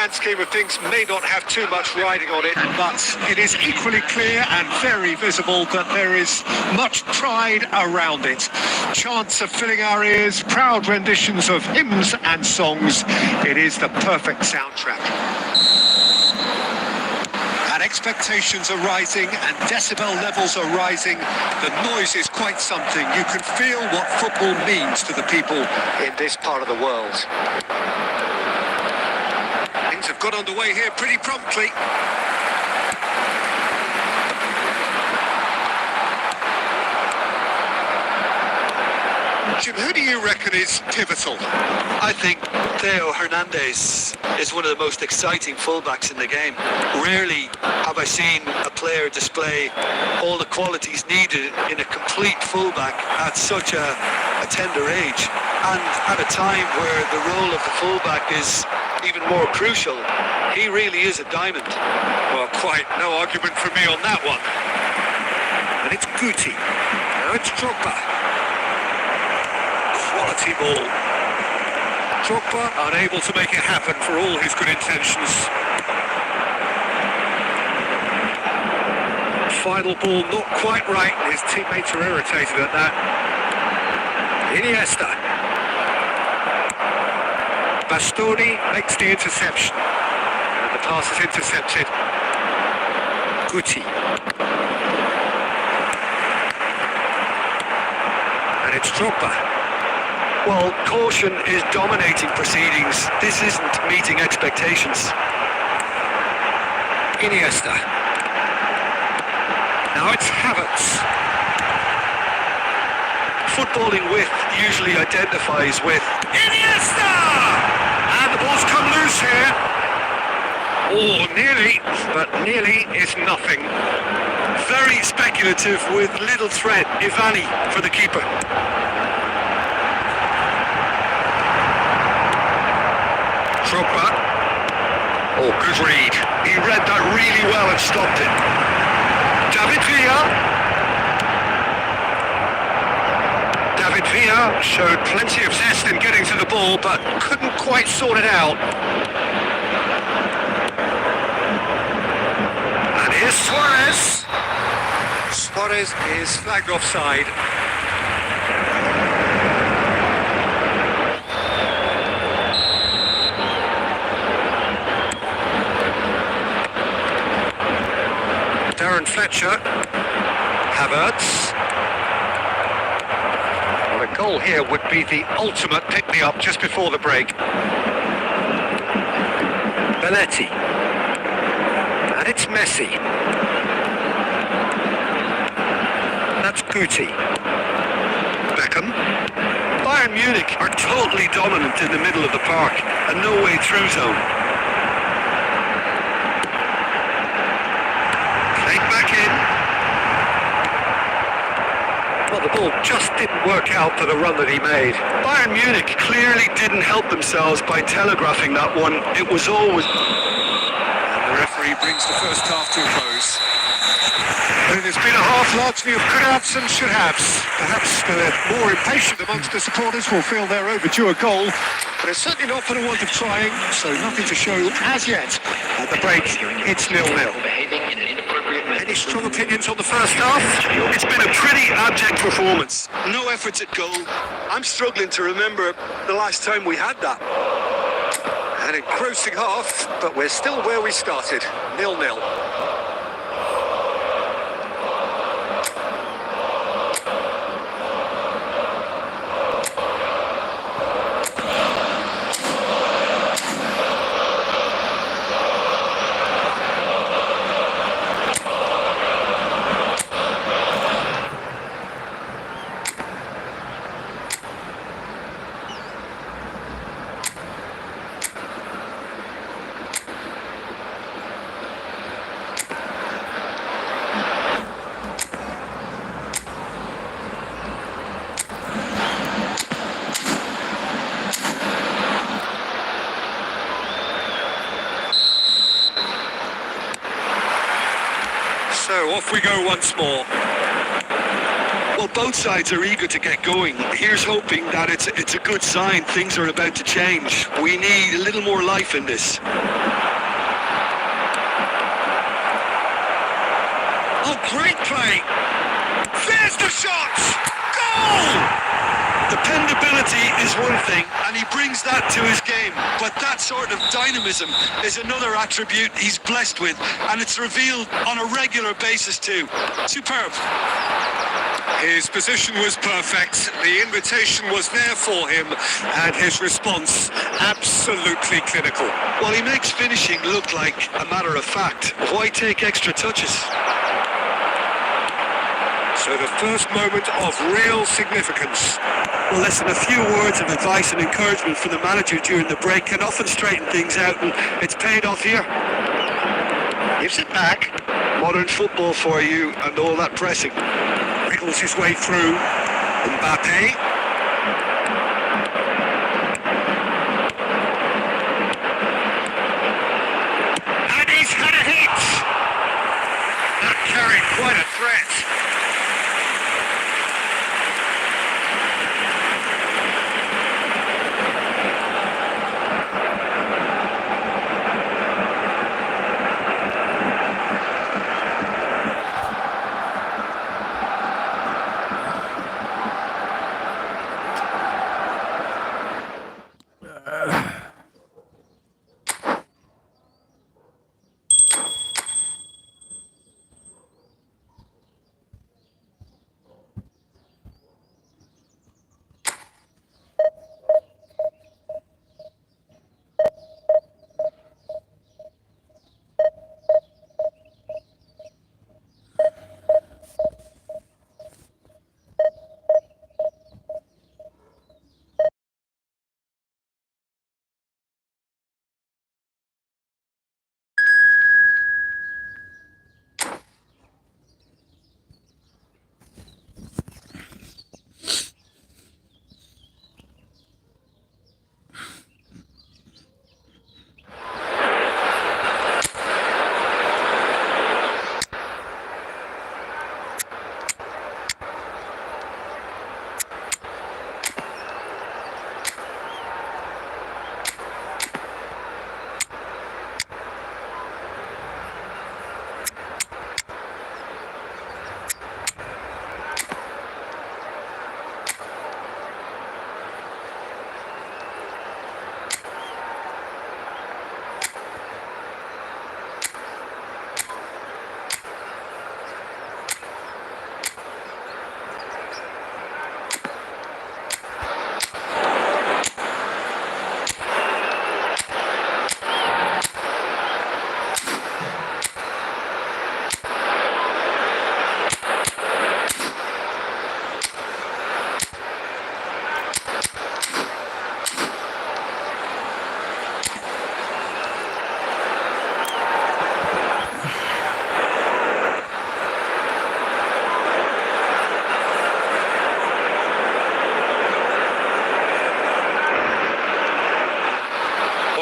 grand scheme of things, may not have too much riding on it, but it is equally clear and very visible that there is much pride around it. Chants are filling our ears, proud renditions of hymns and songs. It is the perfect soundtrack. And expectations are rising and decibel levels are rising. The noise is quite something. You can feel what football means to the people in this part of the world. Things have got underway here pretty promptly. Jim, who do you reckon is pivotal? I think Theo Hernandez is one of the most exciting fullbacks in the game. Rarely have I seen a player display all the qualities needed in a complete fullback at such a tender age, and at a time where the role of the fullback is even more crucial. He really is a diamond. Well, quite no argument from me on that one. And it's Guti. Now it's Drogba. Quality ball. Drogba unable to make it happen for all his good intentions. Final ball not quite right. His teammates are irritated at that. Iniesta. Bastoni makes the interception. And the pass is intercepted. Guti. And it's Drogba. Well, caution is dominating proceedings. This isn't meeting expectations. Iniesta. Now it's Havertz. Footballing with usually identifies with Iniesta! And the ball's come loose here. Oh, nearly, but nearly is nothing. very speculative with little threat. Ivani for the keeper. Drogba. Oh, good read. He read that really well and stopped it. David Villa. David Villa showed plenty of zest in getting to the ball, but couldn't quite sort it out. And here's Suarez. Suarez is flagged offside. Darren Fletcher, Havertz. Well, a goal here would be the ultimate pick-me-up just before the break. Belletti. And it's Messi. That's Guti. Beckham. Bayern Munich are totally dominant in the middle of the park, a no-way through zone. Back in. Well, the ball just didn't work out for the run that he made. Bayern Munich clearly didn't help themselves by telegraphing that one. It was always... And the referee brings the first half to a close. And it's been a half largely of could-haves and should-haves. Perhaps the more impatient amongst the supporters will feel they're overdue a goal, but it's certainly not for the want of trying, so nothing to show as yet. At the break, it's 0-0. Any strong opinions on the first half? It's been a pretty abject performance. No efforts at goal. I'm struggling to remember the last time we had that. An engrossing half, but we're still where we started, 0-0. So off we go once more. Well, both sides are eager to get going. Here's hoping that it's a good sign. Things are about to change. We need a little more life in this. Oh, great play. There's the shot. Goal! Dependability is one thing, and he brings that to his game. But that sort of dynamism is another attribute he's blessed with, and it's revealed on a regular basis too. Superb. His position was perfect, the invitation was there for him, and his response absolutely clinical. Well, he makes finishing look like a matter of fact. Why take extra touches? So the first moment of real significance. Well, listen, a few words of advice and encouragement from the manager during the break can often straighten things out, and it's paid off here. Gives it back. Modern football for you and all that pressing. Wriggles his way through. Mbappe. And he's had a hit. That carried quite a threat.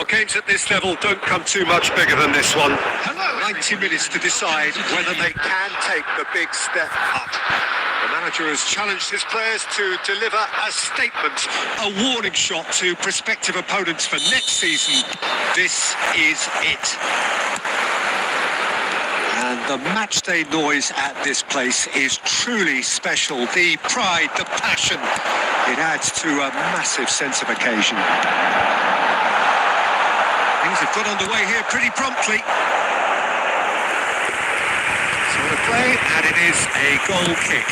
Games at this level don't come too much bigger than this one. 90 minutes to decide whether they can take the big step up. The manager has challenged his players to deliver a statement, a warning shot to prospective opponents for next season. This is it. And the matchday noise at this place is truly special. The pride, the passion, it adds to a massive sense of occasion. Things have got underway here pretty promptly. So the play, and it is a goal kick.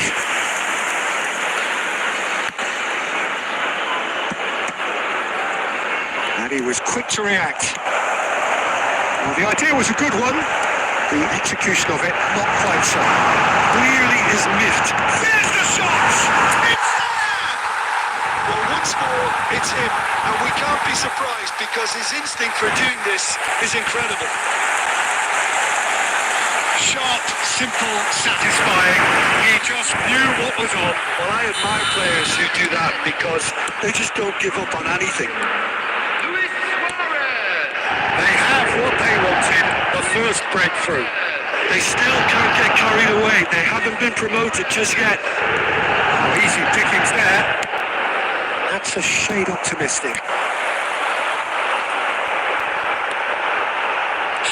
And he was quick to react. Well, the idea was a good one. The execution of it, not quite so. Clearly is miffed. There's the shot! It's there! Well, once more, it's him, and we can't be surprised because his instinct for doing this is incredible. Sharp, simple, satisfying. He just knew what was on. Well, I admire players who do that because they just don't give up on anything. They have what they wanted, the first breakthrough. They still can't get carried away. They haven't been promoted just yet. Oh, easy pickings there. That's a shade optimistic.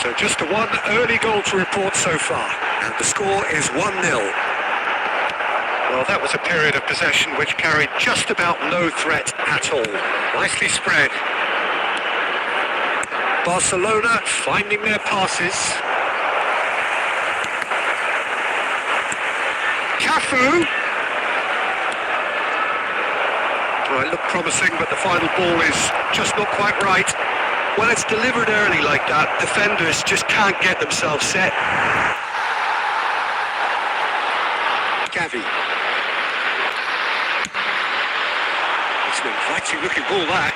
So just the one early goal to report so far. And the score is 1-0. Well, that was a period of possession which carried just about no threat at all. Nicely spread. Barcelona finding their passes. Cafu. Well, it looked promising, but the final ball is just not quite right. When it's delivered early like that, defenders just can't get themselves set. Gavi. It's an inviting looking ball, that.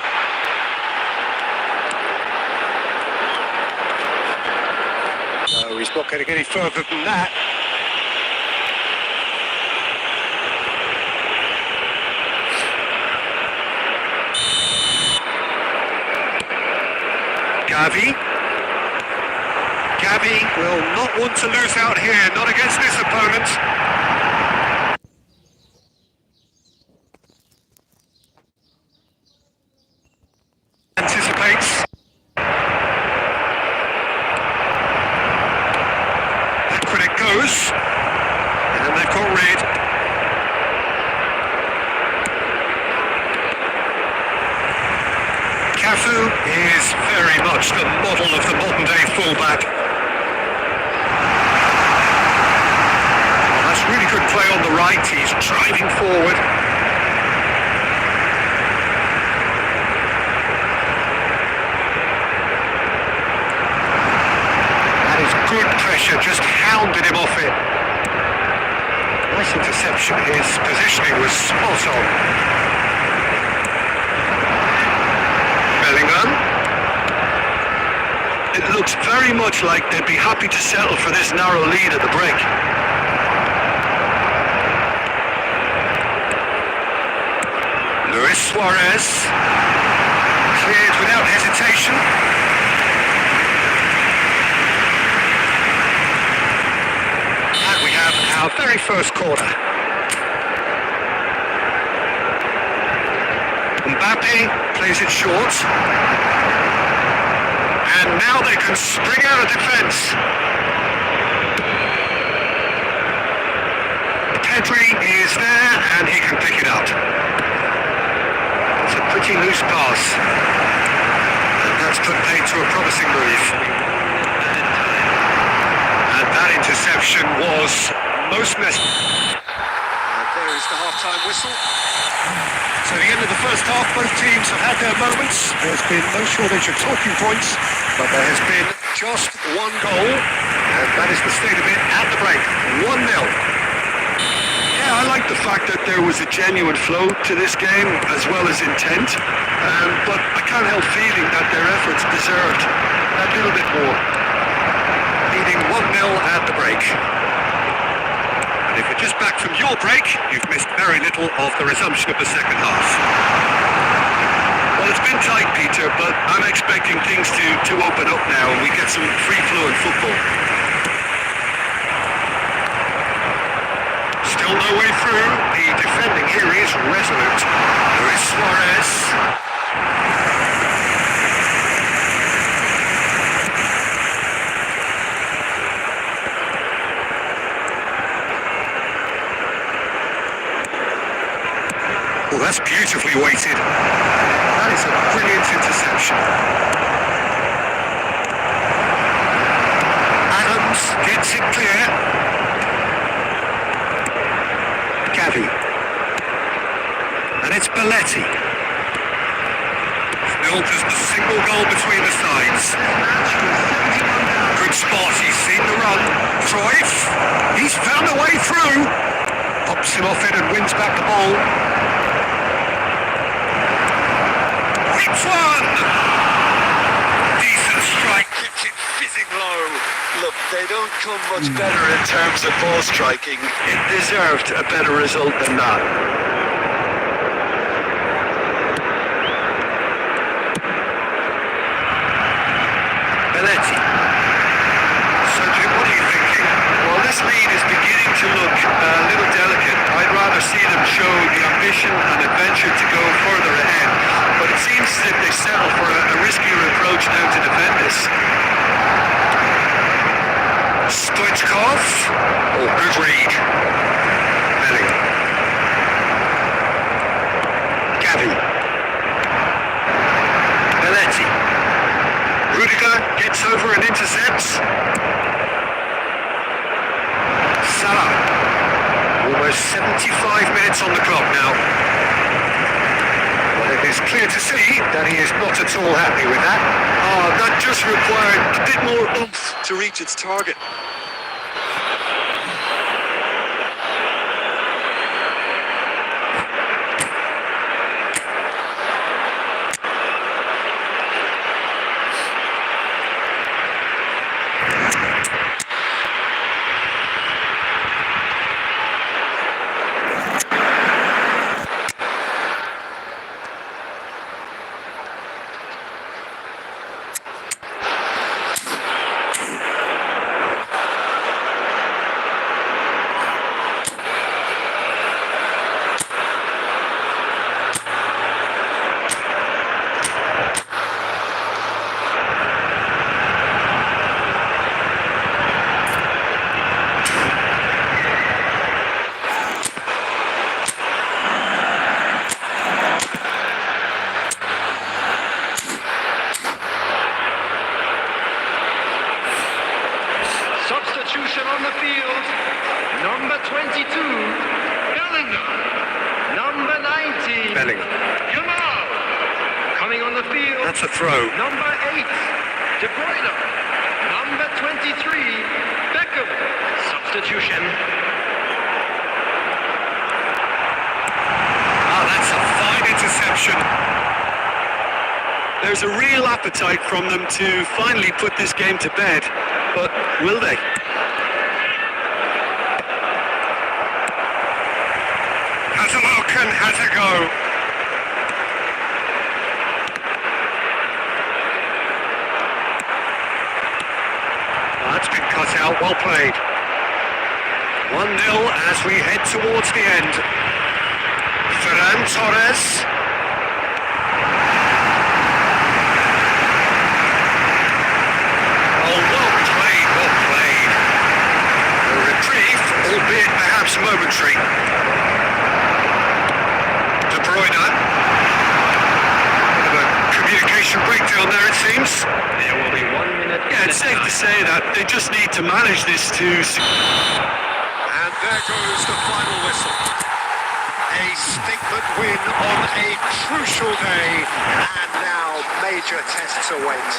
No, he's not getting any further than that. Gavi will not want to lose out here, not against this opponent. Anticipates. Back when it goes. And then they've got rid. Cafu is very much the model of the modern-day fullback. Well, that's really good play on the right. He's driving forward. That is good pressure, just hounded him off it. Nice interception. His positioning was spot on. It looks very much like they'd be happy to settle for this narrow lead at the break. Luis Suarez, cleared without hesitation. And we have our very first corner. Mbappe plays it short. And now they can spring out of defence. Pedri is there and he can pick it up. It's a pretty loose pass. And that's put paid to a promising move. And that interception was most necessary. And there is the half-time whistle. So the end of the first half, both teams have had their moments. There's been no shortage of talking points, but there has been just one goal, and that is the state of it at the break. 1-0. Yeah, I like the fact that there was a genuine flow to this game as well as intent, but I can't help feeling that their efforts deserved a little bit more. Leading 1-0 at the break. And if you're just back from your break, you've missed very little of the resumption of the second half. Well, it's been tight, Peter, but I'm expecting things to open up now and we get some free-flowing football. Still no way through. The defending here is resolute. Luis Suarez. Oh, that's beautifully weighted. That is a brilliant interception. Adams gets it clear. Gavi. And it's Belletti. Still just a single goal between the sides. Good spot, he's seen the run. Cruyff, he's found a way through. Pops him off it and wins back the ball. Whips one! Decent strike, keeps it fizzing low. Look, they don't come much better in terms of ball striking. It deserved a better result than that. Belletti. So, Jim, what are you thinking? Well, this lead is beginning to look a little delicate. I'd rather see them show the ambition and adventure to go further ahead. But it seems as if they settle for a riskier approach now to defend this. Stoichkov. Oh, good read. Bellingham. Gavi. Belletti. Rudiger gets over and intercepts. Salah. Almost 75 minutes on the clock now. Well, it is clear to see that he is not at all happy with that. Oh, that just required a bit more oomph to reach its target. Substitution on the field. Number 22, Bellingham. Number 19, Bellingham. Jamal. Coming on the field. That's a throw. Number 8, De Bruyne. Number 23, Beckham. Substitution. Ah, that's a fine interception. There's a real appetite from them to finally put this game to bed, but will they? Has a look and has a go. That's been cut out, well played. 1-0 as we head towards the end. Ferran Torres. Oh, well played, well played. A reprieve, albeit perhaps momentary. De Bruyne. Bit of a communication breakdown there, it seems. There will be 1 minute. Yeah, it's safe to say that they just need to manage this to... And there goes the final whistle. A statement win on a crucial day, and now major tests await.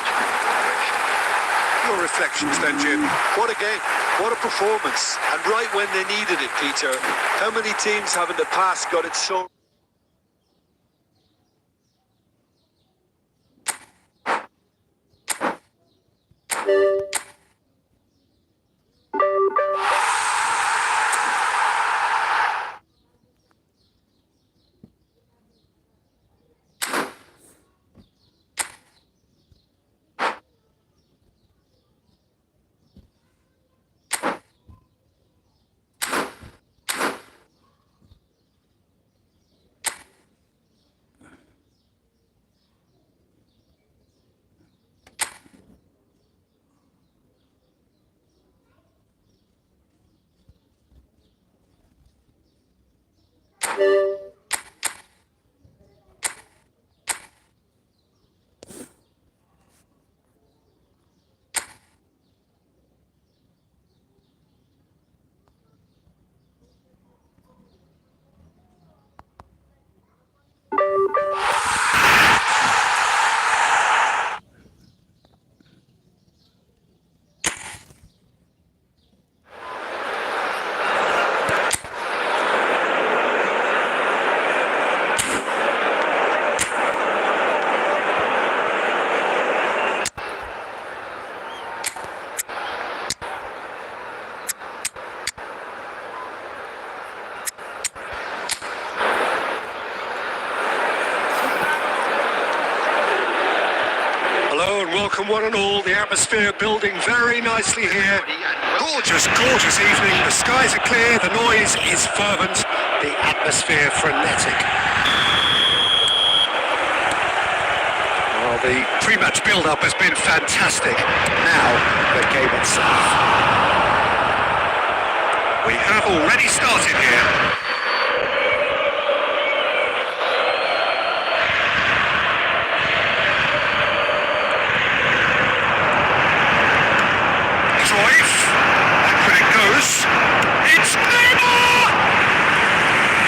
Your reflections then, Jim. What a game, what a performance, and right when they needed it, Peter. How many teams have in the past got it so... Welcome one and all, the atmosphere building very nicely here. Gorgeous, gorgeous evening. The skies are clear, the noise is fervent, the atmosphere frenetic. Well, The pre-match build-up has been fantastic. Now, the game itself. We have already started here. Cruyff. Back it goes. It's Neymar!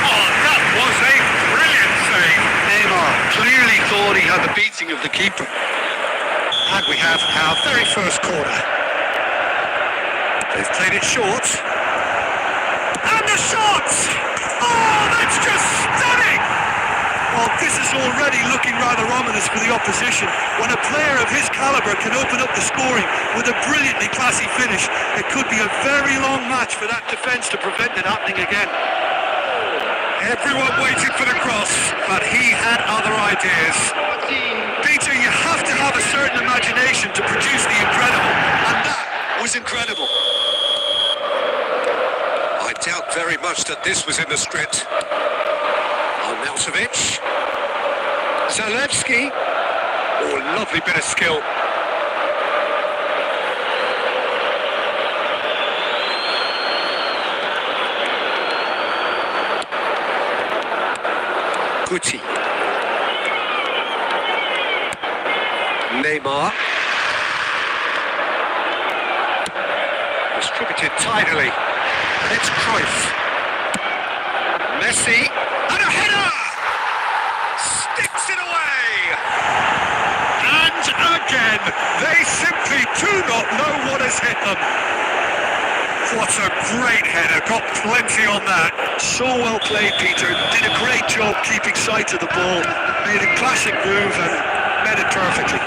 Oh, that was a brilliant save. Neymar clearly thought he had the beating of the keeper. And we have our very first corner. They've played it short. And the shot! Oh, that's just stunning! Well, this is already looking rather ominous for the opposition. When a player of his calibre can open up the scoring with a brilliantly classy finish, it could be a very long match for that defence to prevent it happening again. Everyone waited for the cross, but he had other ideas. Peter, you have to have a certain imagination to produce the incredible, and that was incredible. I doubt very much that this was in the script. Arnautovic. Zalewski. Oh, lovely bit of skill. Guti. Neymar. Distributed tidily. And it's Cruyff. Messi. And a header! Sticks it away! And again, they simply do not know what has hit them. What a great header, got plenty on that. So well played, Peter. Did a great job keeping sight of the ball. Made a classic move and met it perfectly.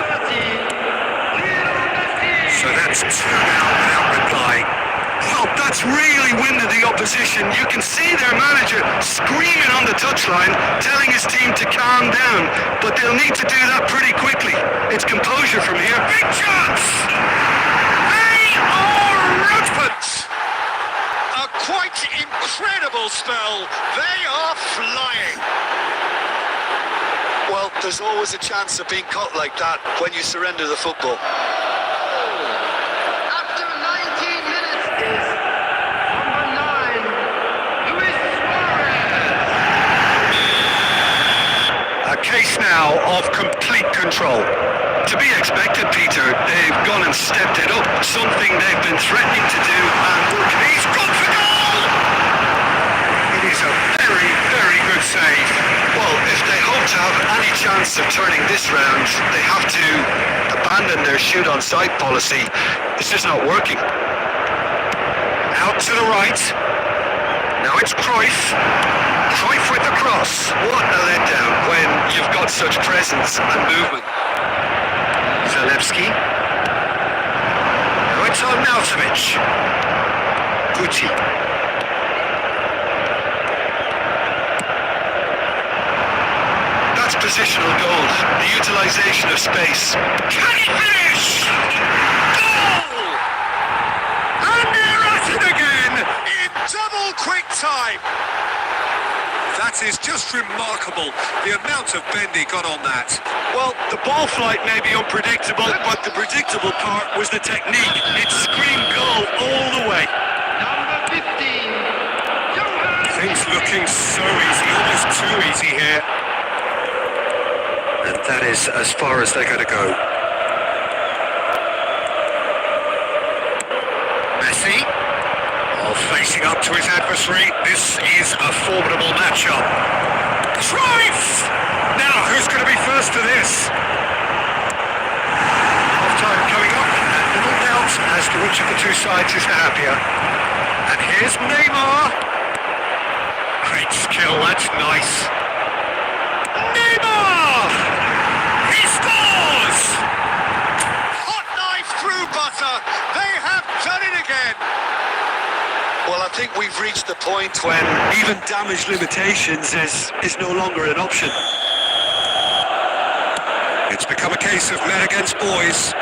So that's 2 now without replying. Well, that's really winded the opposition. You can see their manager screaming on the touchline, telling his team to calm down. But they'll need to do that pretty quickly. It's composure from here. Big chance! They are rampant! A quite incredible spell. They are flying. Well, there's always a chance of being caught like that when you surrender the football. After 19 minutes is number 9, Luis Suarez. A case now of complete control. To be expected, Peter. They've gone and stepped it up. Something they've been threatening to do and working. He's gone for goal! It is a very, very good save. Well, if they hope to have any chance of turning this round, they have to abandon their shoot on sight policy. It's just not working. Out to the right. Now it's Cruyff. Cruyff with the cross. What a letdown when you've got such presence and movement. Zalewski. Now it's Arnautovic. Guti. That's positional gold, the utilisation of space. Can he finish? Goal! And they're at it again in double quick time. That is just remarkable, the amount of bend he got on that. Well, the ball flight may be unpredictable, but the predictable part was the technique. It screamed goal all the way. Number 15, Things looking so easy, almost too easy here. And that is as far as they're going to go. Messi. Oh, facing up to his adversary. This is a formidable matchup. Cruyff! Now, who's going to be first to this? Half-time coming up, and little doubt as to which of the two sides is the happier. And here's Neymar. Great skill, that's nice. Neymar! He scores! Hot knife through butter. They have done it again. Well, I think we've reached the point when Even damage limitations is no longer an option. It's become a case of men against boys.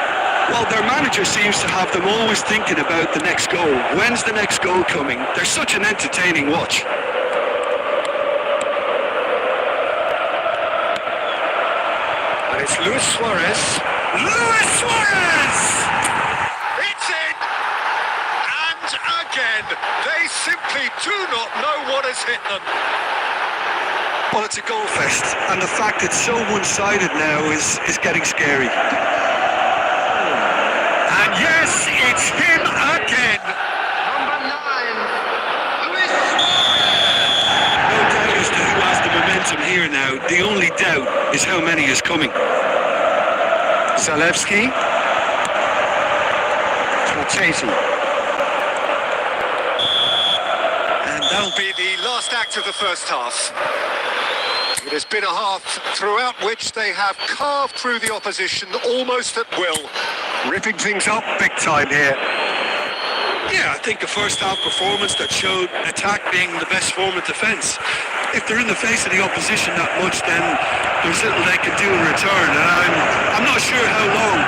Well, their manager seems to have them always thinking about the next goal. When's the next goal coming? They're such an entertaining watch. And And it's Luis Suarez. Luis Suarez! It's in! And again, they simply do not know what has hit them. Well, it's a goal fest, and the fact it's so one-sided now is getting scary. And yes, it's him again. Number 9, Luis Suarez. No doubt as to who has the momentum here now. The only doubt is how many is coming. Zalewski. Marchesi. And that'll be the last act of the first half. It has been a half throughout which they have carved through the opposition almost at will, ripping things up big time here. Yeah, I think a first-half performance that showed attack being the best form of defence. If they're in the face of the opposition that much, then there's little they can do in return. And I'm not sure how long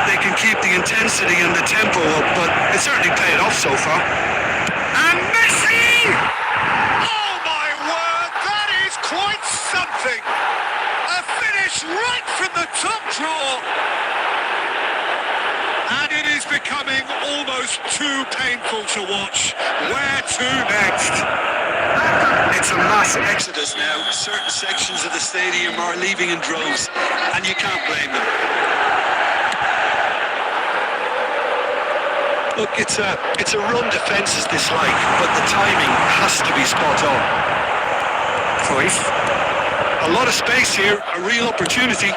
they can keep the intensity and the tempo up, but it's certainly paid off so far. And Messi! Oh my word, that is quite something! A finish right from the top drawer! And it is becoming almost too painful to watch. Where to next? It's a mass exodus now. Certain sections of the stadium are leaving in droves, and you can't blame them. Look, it's a run defence is disliked, but the timing has to be spot on. Cruyff. A lot of space here, a real opportunity.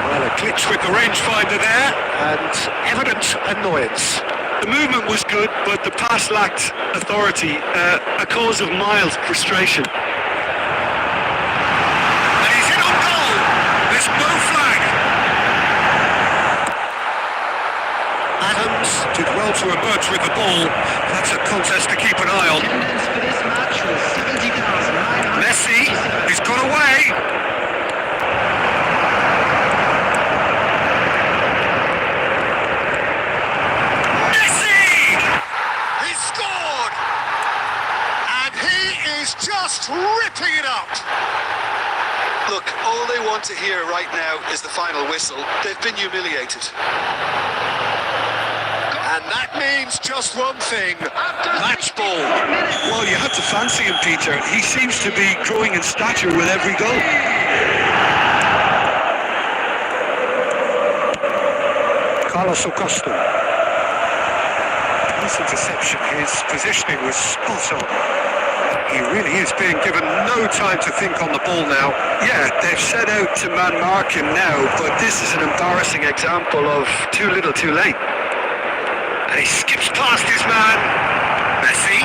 Well, a glitch with the rangefinder there, and evident annoyance. The movement was good, but the pass lacked authority, a cause of mild frustration. And he's in on goal. There's no flag. Adams did well to emerge with the ball. That's a contest to keep an eye on. Attendance for this match was 70,900. Messi, he's got away. Just ripping it up. Look, all they want to hear right now is the final whistle. They've been humiliated. And that means just one thing. Match ball. Well, you have to fancy him, Peter. He seems to be growing in stature with every goal. Carlos Acosta. His interception, his positioning was spot on. He really is being given no time to think on the ball now. Yeah, they've set out to man mark him now, but this is an embarrassing example of too little too late. And he skips past his man. Messi.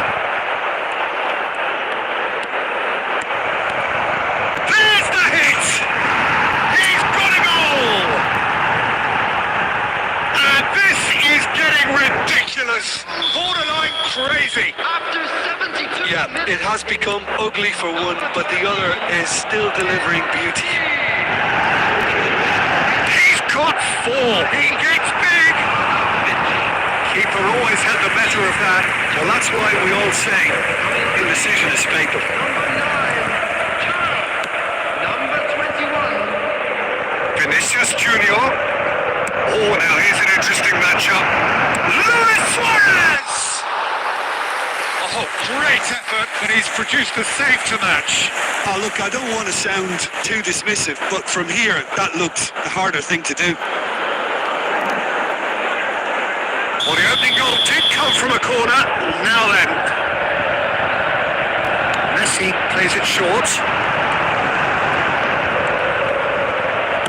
There's the hit! He's got a goal! And this is getting ridiculous. Borderline crazy. After 72 Yeah, minutes. it has become ugly for one, but the other is still delivering beauty. He's got 4. He gets big. Keeper always had the better of that. Well, that's why we all say indecision is fatal. Number 21. Vinicius Junior. Oh, now here's an interesting matchup. Luis Suarez! Oh, great effort, but he's produced a save to match. Oh, look, I don't want to sound too dismissive, but from here, that looked the harder thing to do. Well, the opening goal did come from a corner. Now then. Messi plays it short.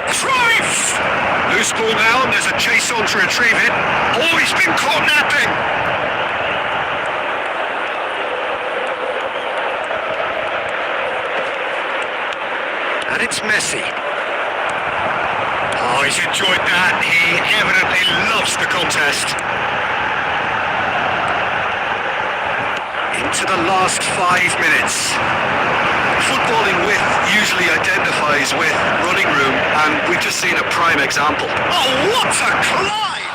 Cruyff! Loose ball now, and there's a chase on to retrieve it. Oh, he's been caught napping. And it's Messi. Oh, he's enjoyed that. He evidently loves the contest. Into the last 5 minutes. Footballing with usually identifies with running room, and we've just seen a prime example. Oh, what a climb!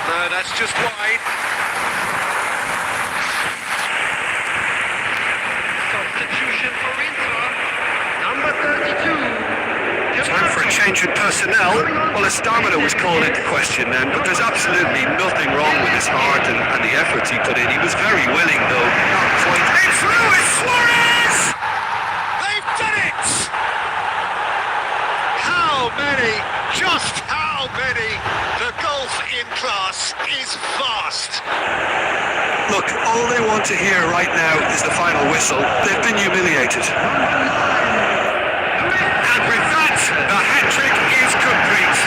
No, that's just wide. substitution for Inter. Number 32. Time for a change in personnel. Well, a stamina was called into question then, but there's absolutely nothing wrong with his heart and the efforts he put in. He was very willing, though. Not quite. It's Luis Suarez! They've done it! How many? Just how many? The gulf in class is vast. Look, all they want to hear right now is the final whistle. They've been humiliated. And with that, the hat-trick is complete.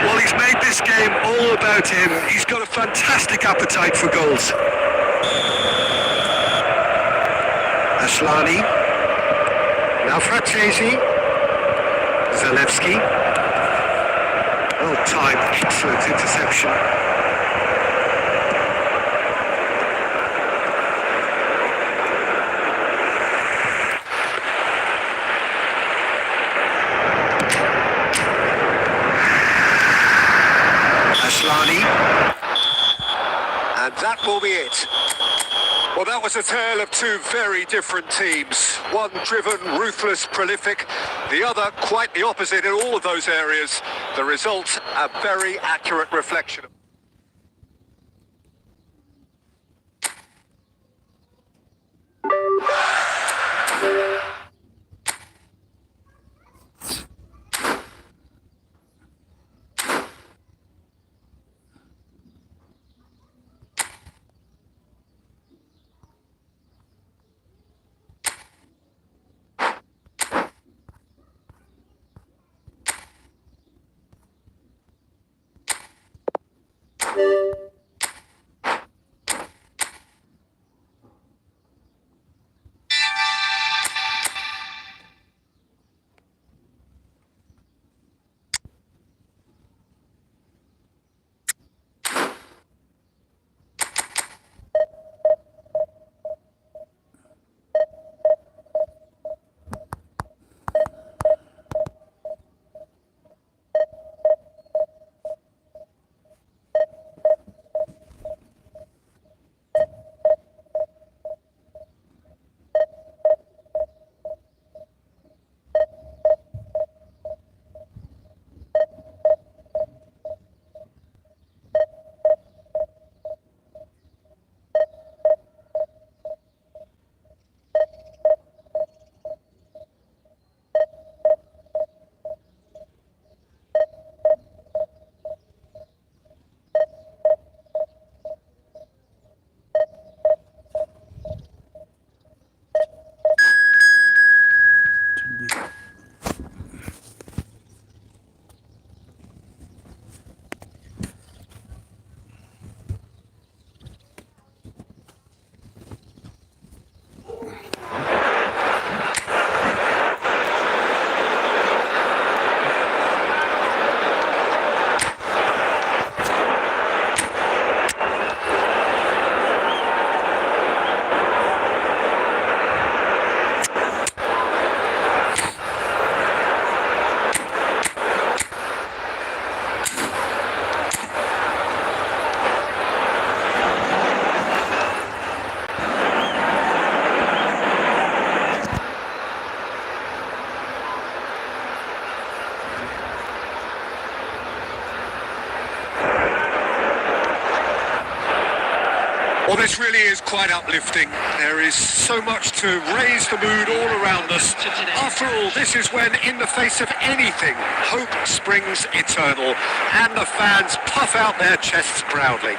Well, he's made this game all about him. He's got a fantastic appetite for goals. Aslani. Now Frattesi. Zalewski. Well timed, excellent interception. And that will be it. Well, that was a tale of two very different teams. One driven, ruthless, prolific. The other quite the opposite in all of those areas. The result, a very accurate reflection. Well, this really is quite uplifting. There is so much to raise the mood all around us. After all, this is when, in the face of anything, hope springs eternal, and the fans puff out their chests proudly.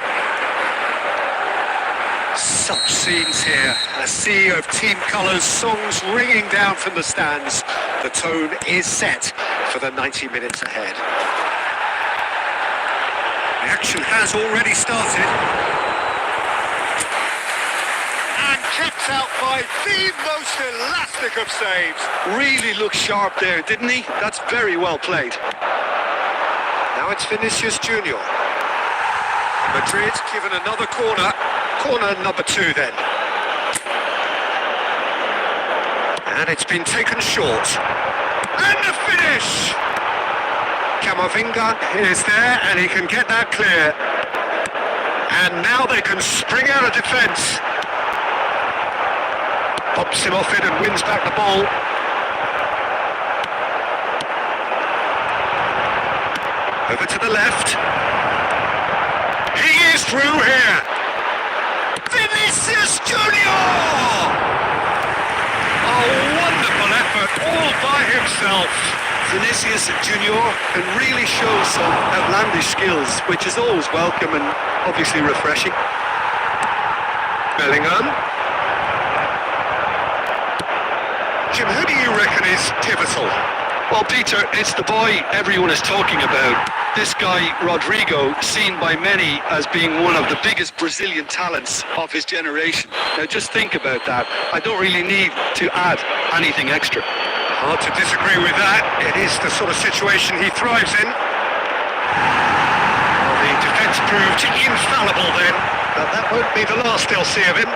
Such scenes here, a sea of team colours, songs ringing down from the stands. The tone is set for the 90 minutes ahead. The action has already started. And kept out by the most elastic of saves. Really looked sharp there, didn't he? That's very well played. Now it's Vinicius Junior. Madrid given another corner. Corner number 2 then. And it's been taken short. And the finish! Camavinga is there and he can get that clear. And now they can spring out of defence. Pops him off it and wins back the ball. Over to the left. He is through here. Vinicius Junior! A wonderful effort all by himself. Vinicius Junior can really show some outlandish skills, which is always welcome and obviously refreshing. Bellingham. Jim, who do you reckon is pivotal? Well, Peter, it's the boy everyone is talking about. This guy, Rodrigo, seen by many as being one of the biggest Brazilian talents of his generation. Now, just think about that. I don't really need to add anything extra. Hard to disagree with that. It is the sort of situation he thrives in. Well, the defence proved infallible then, but that won't be the last they'll see of him.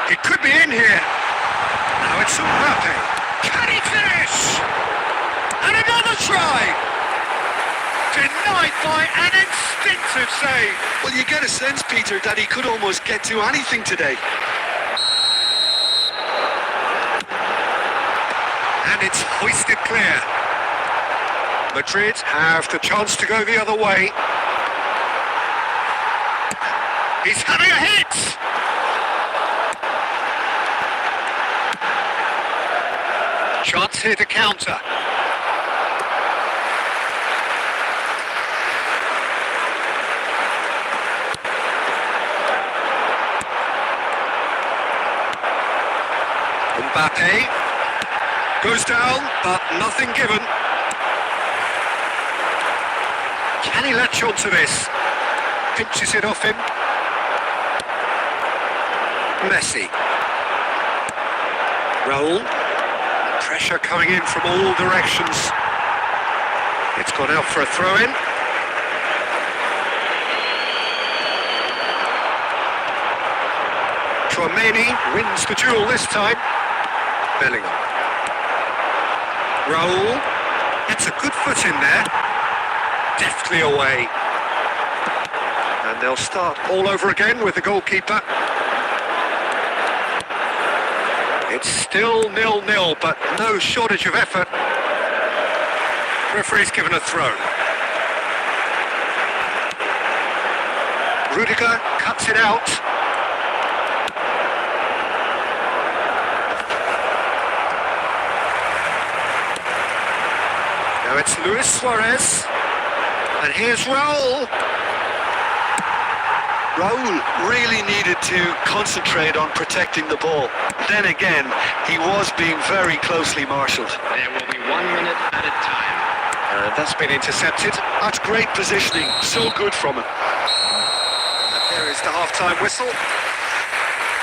It could be in here. Now it's Mbappe. Can he finish? And another try. Denied by an instinctive save. Well, you get a sense, Peter, that he could almost get to anything today. And it's hoisted clear. Madrid have the chance to go the other way. He's having a hit. Chance here to counter. Mbappe goes down, but nothing given. Can he latch onto this? Pinches it off him. Messi. Raul. Pressure coming in from all directions. It's gone out for a throw-in. Tchouaméni wins the duel this time. Bellingham. Raul. Gets a good foot in there. Deftly away. And they'll start all over again with the goalkeeper. It's still 0-0, but no shortage of effort. Referee's given a throw. Rudiger cuts it out. Now it's Luis Suarez. And here's Raul. Raul really needed to concentrate on protecting the ball. Then again, he was being very closely marshalled. There will be 1 minute at a time. And that's been intercepted. That's great positioning, so good from him. And there is the half-time whistle.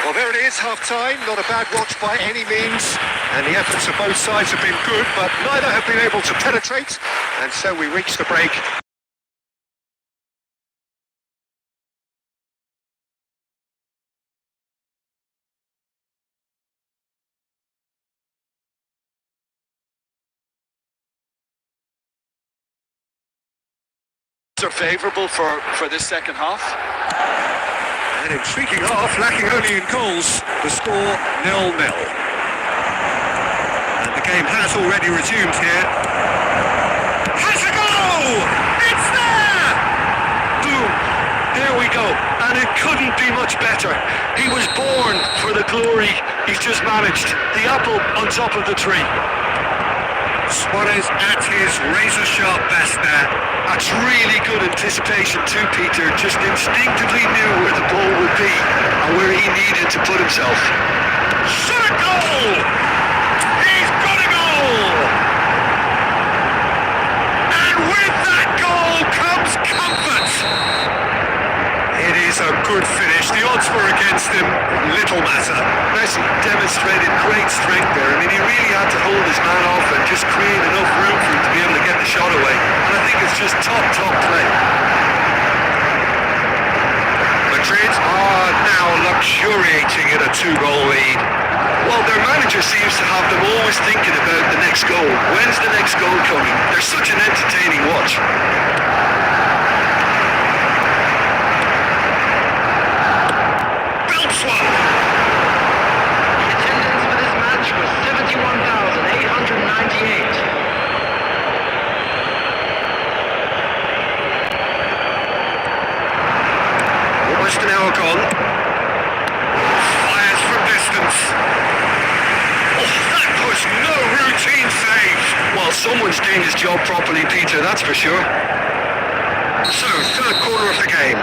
Well, there it is, half-time. Not a bad watch by any means. And the efforts of both sides have been good, but neither have been able to penetrate. And so we reach the break. Are favourable for this second half. An intriguing half, lacking only in goals. The score 0-0. And the game has already resumed here. Has a goal! It's there! Boom! There we go. And it couldn't be much better. He was born for the glory he's just managed. The apple on top of the tree. Suarez at his razor-sharp best there. That's really good anticipation too, Peter. Just instinctively knew where the ball would be and where he needed to put himself. Shot a goal! He's got a goal! And with that goal comes comfort! It is a good finish. The odds were against him. Little matter. Messi demonstrated great strength there. I mean, he really had to hold his man off and just create enough room for him to be able to get the shot away. And I think it's just top play. Madrid are now luxuriating in a 2-goal lead. Well, their manager seems to have them always thinking about the next next goal? When's the next goal coming? They're such an entertaining watch. Belts one. The attendance for this match was 71,898. Almost an hour gone. Fires from distance. Oh, that was no routine save. Well, someone's doing his job properly, Peter, that's for sure. So, third quarter of the game.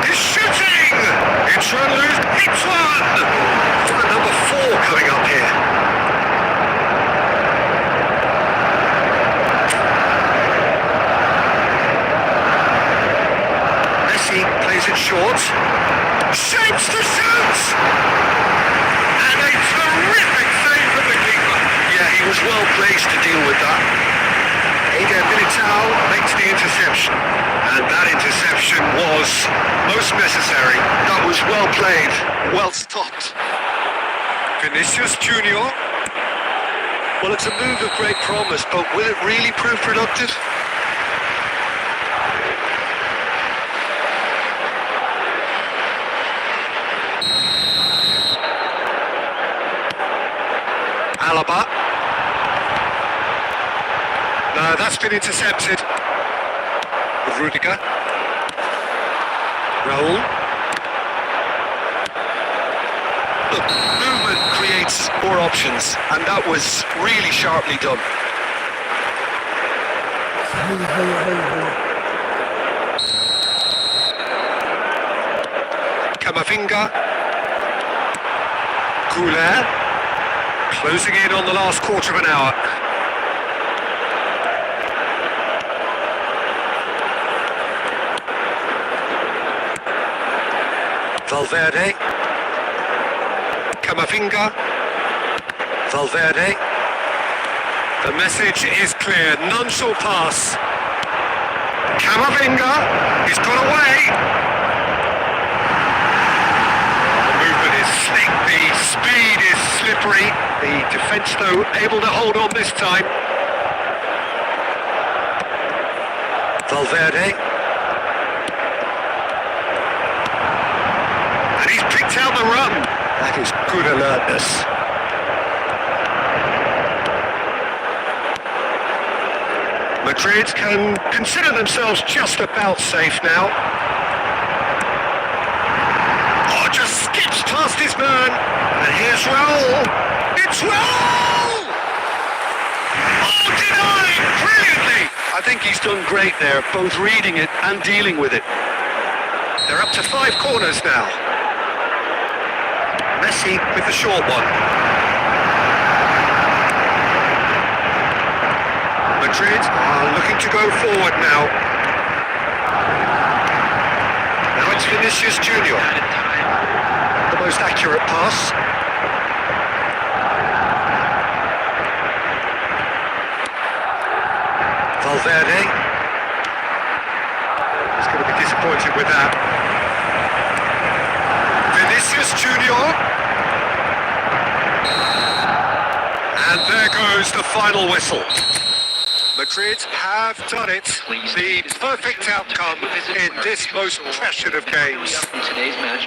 He's shooting! It's run loose. It's one! For number 4 coming up here. Messi plays it short. Shapes to shoot! And a terrific save from the keeper. Yeah, he was well placed to deal with that. Eder Militao makes the interception. And that interception was most necessary. That was well played. Well stopped. Vinicius Junior. Well, it's a move of great promise, but will it really prove productive? Alaba. No, that's been intercepted. Rudiger. Raul. Look, movement creates more options, and that was really sharply done. Camavinga. Goulet. Closing in on the last quarter of an hour. Valverde. Camavinga. Valverde. The message is clear. None shall pass. Camavinga. He's got away. The movement is slick. The speed is slippery. The defence, though, able to hold on this time. Valverde. And he's picked out the run. That is good alertness. Madrid can consider themselves just about safe now. Oh, just skips past his man. And here's Raul. It's Raul! Oh, denied brilliantly. I think he's done great there, both reading it and dealing with it. They're up to 5 corners now. Messi with the short one. Madrid are looking to go forward now. Now it's Vinicius Junior. The most accurate pass. Valverde. He's going to be disappointed with that. Vinicius Junior. And there goes the final whistle. Madrid have done it. The perfect outcome in this most pressured of games. In today's match.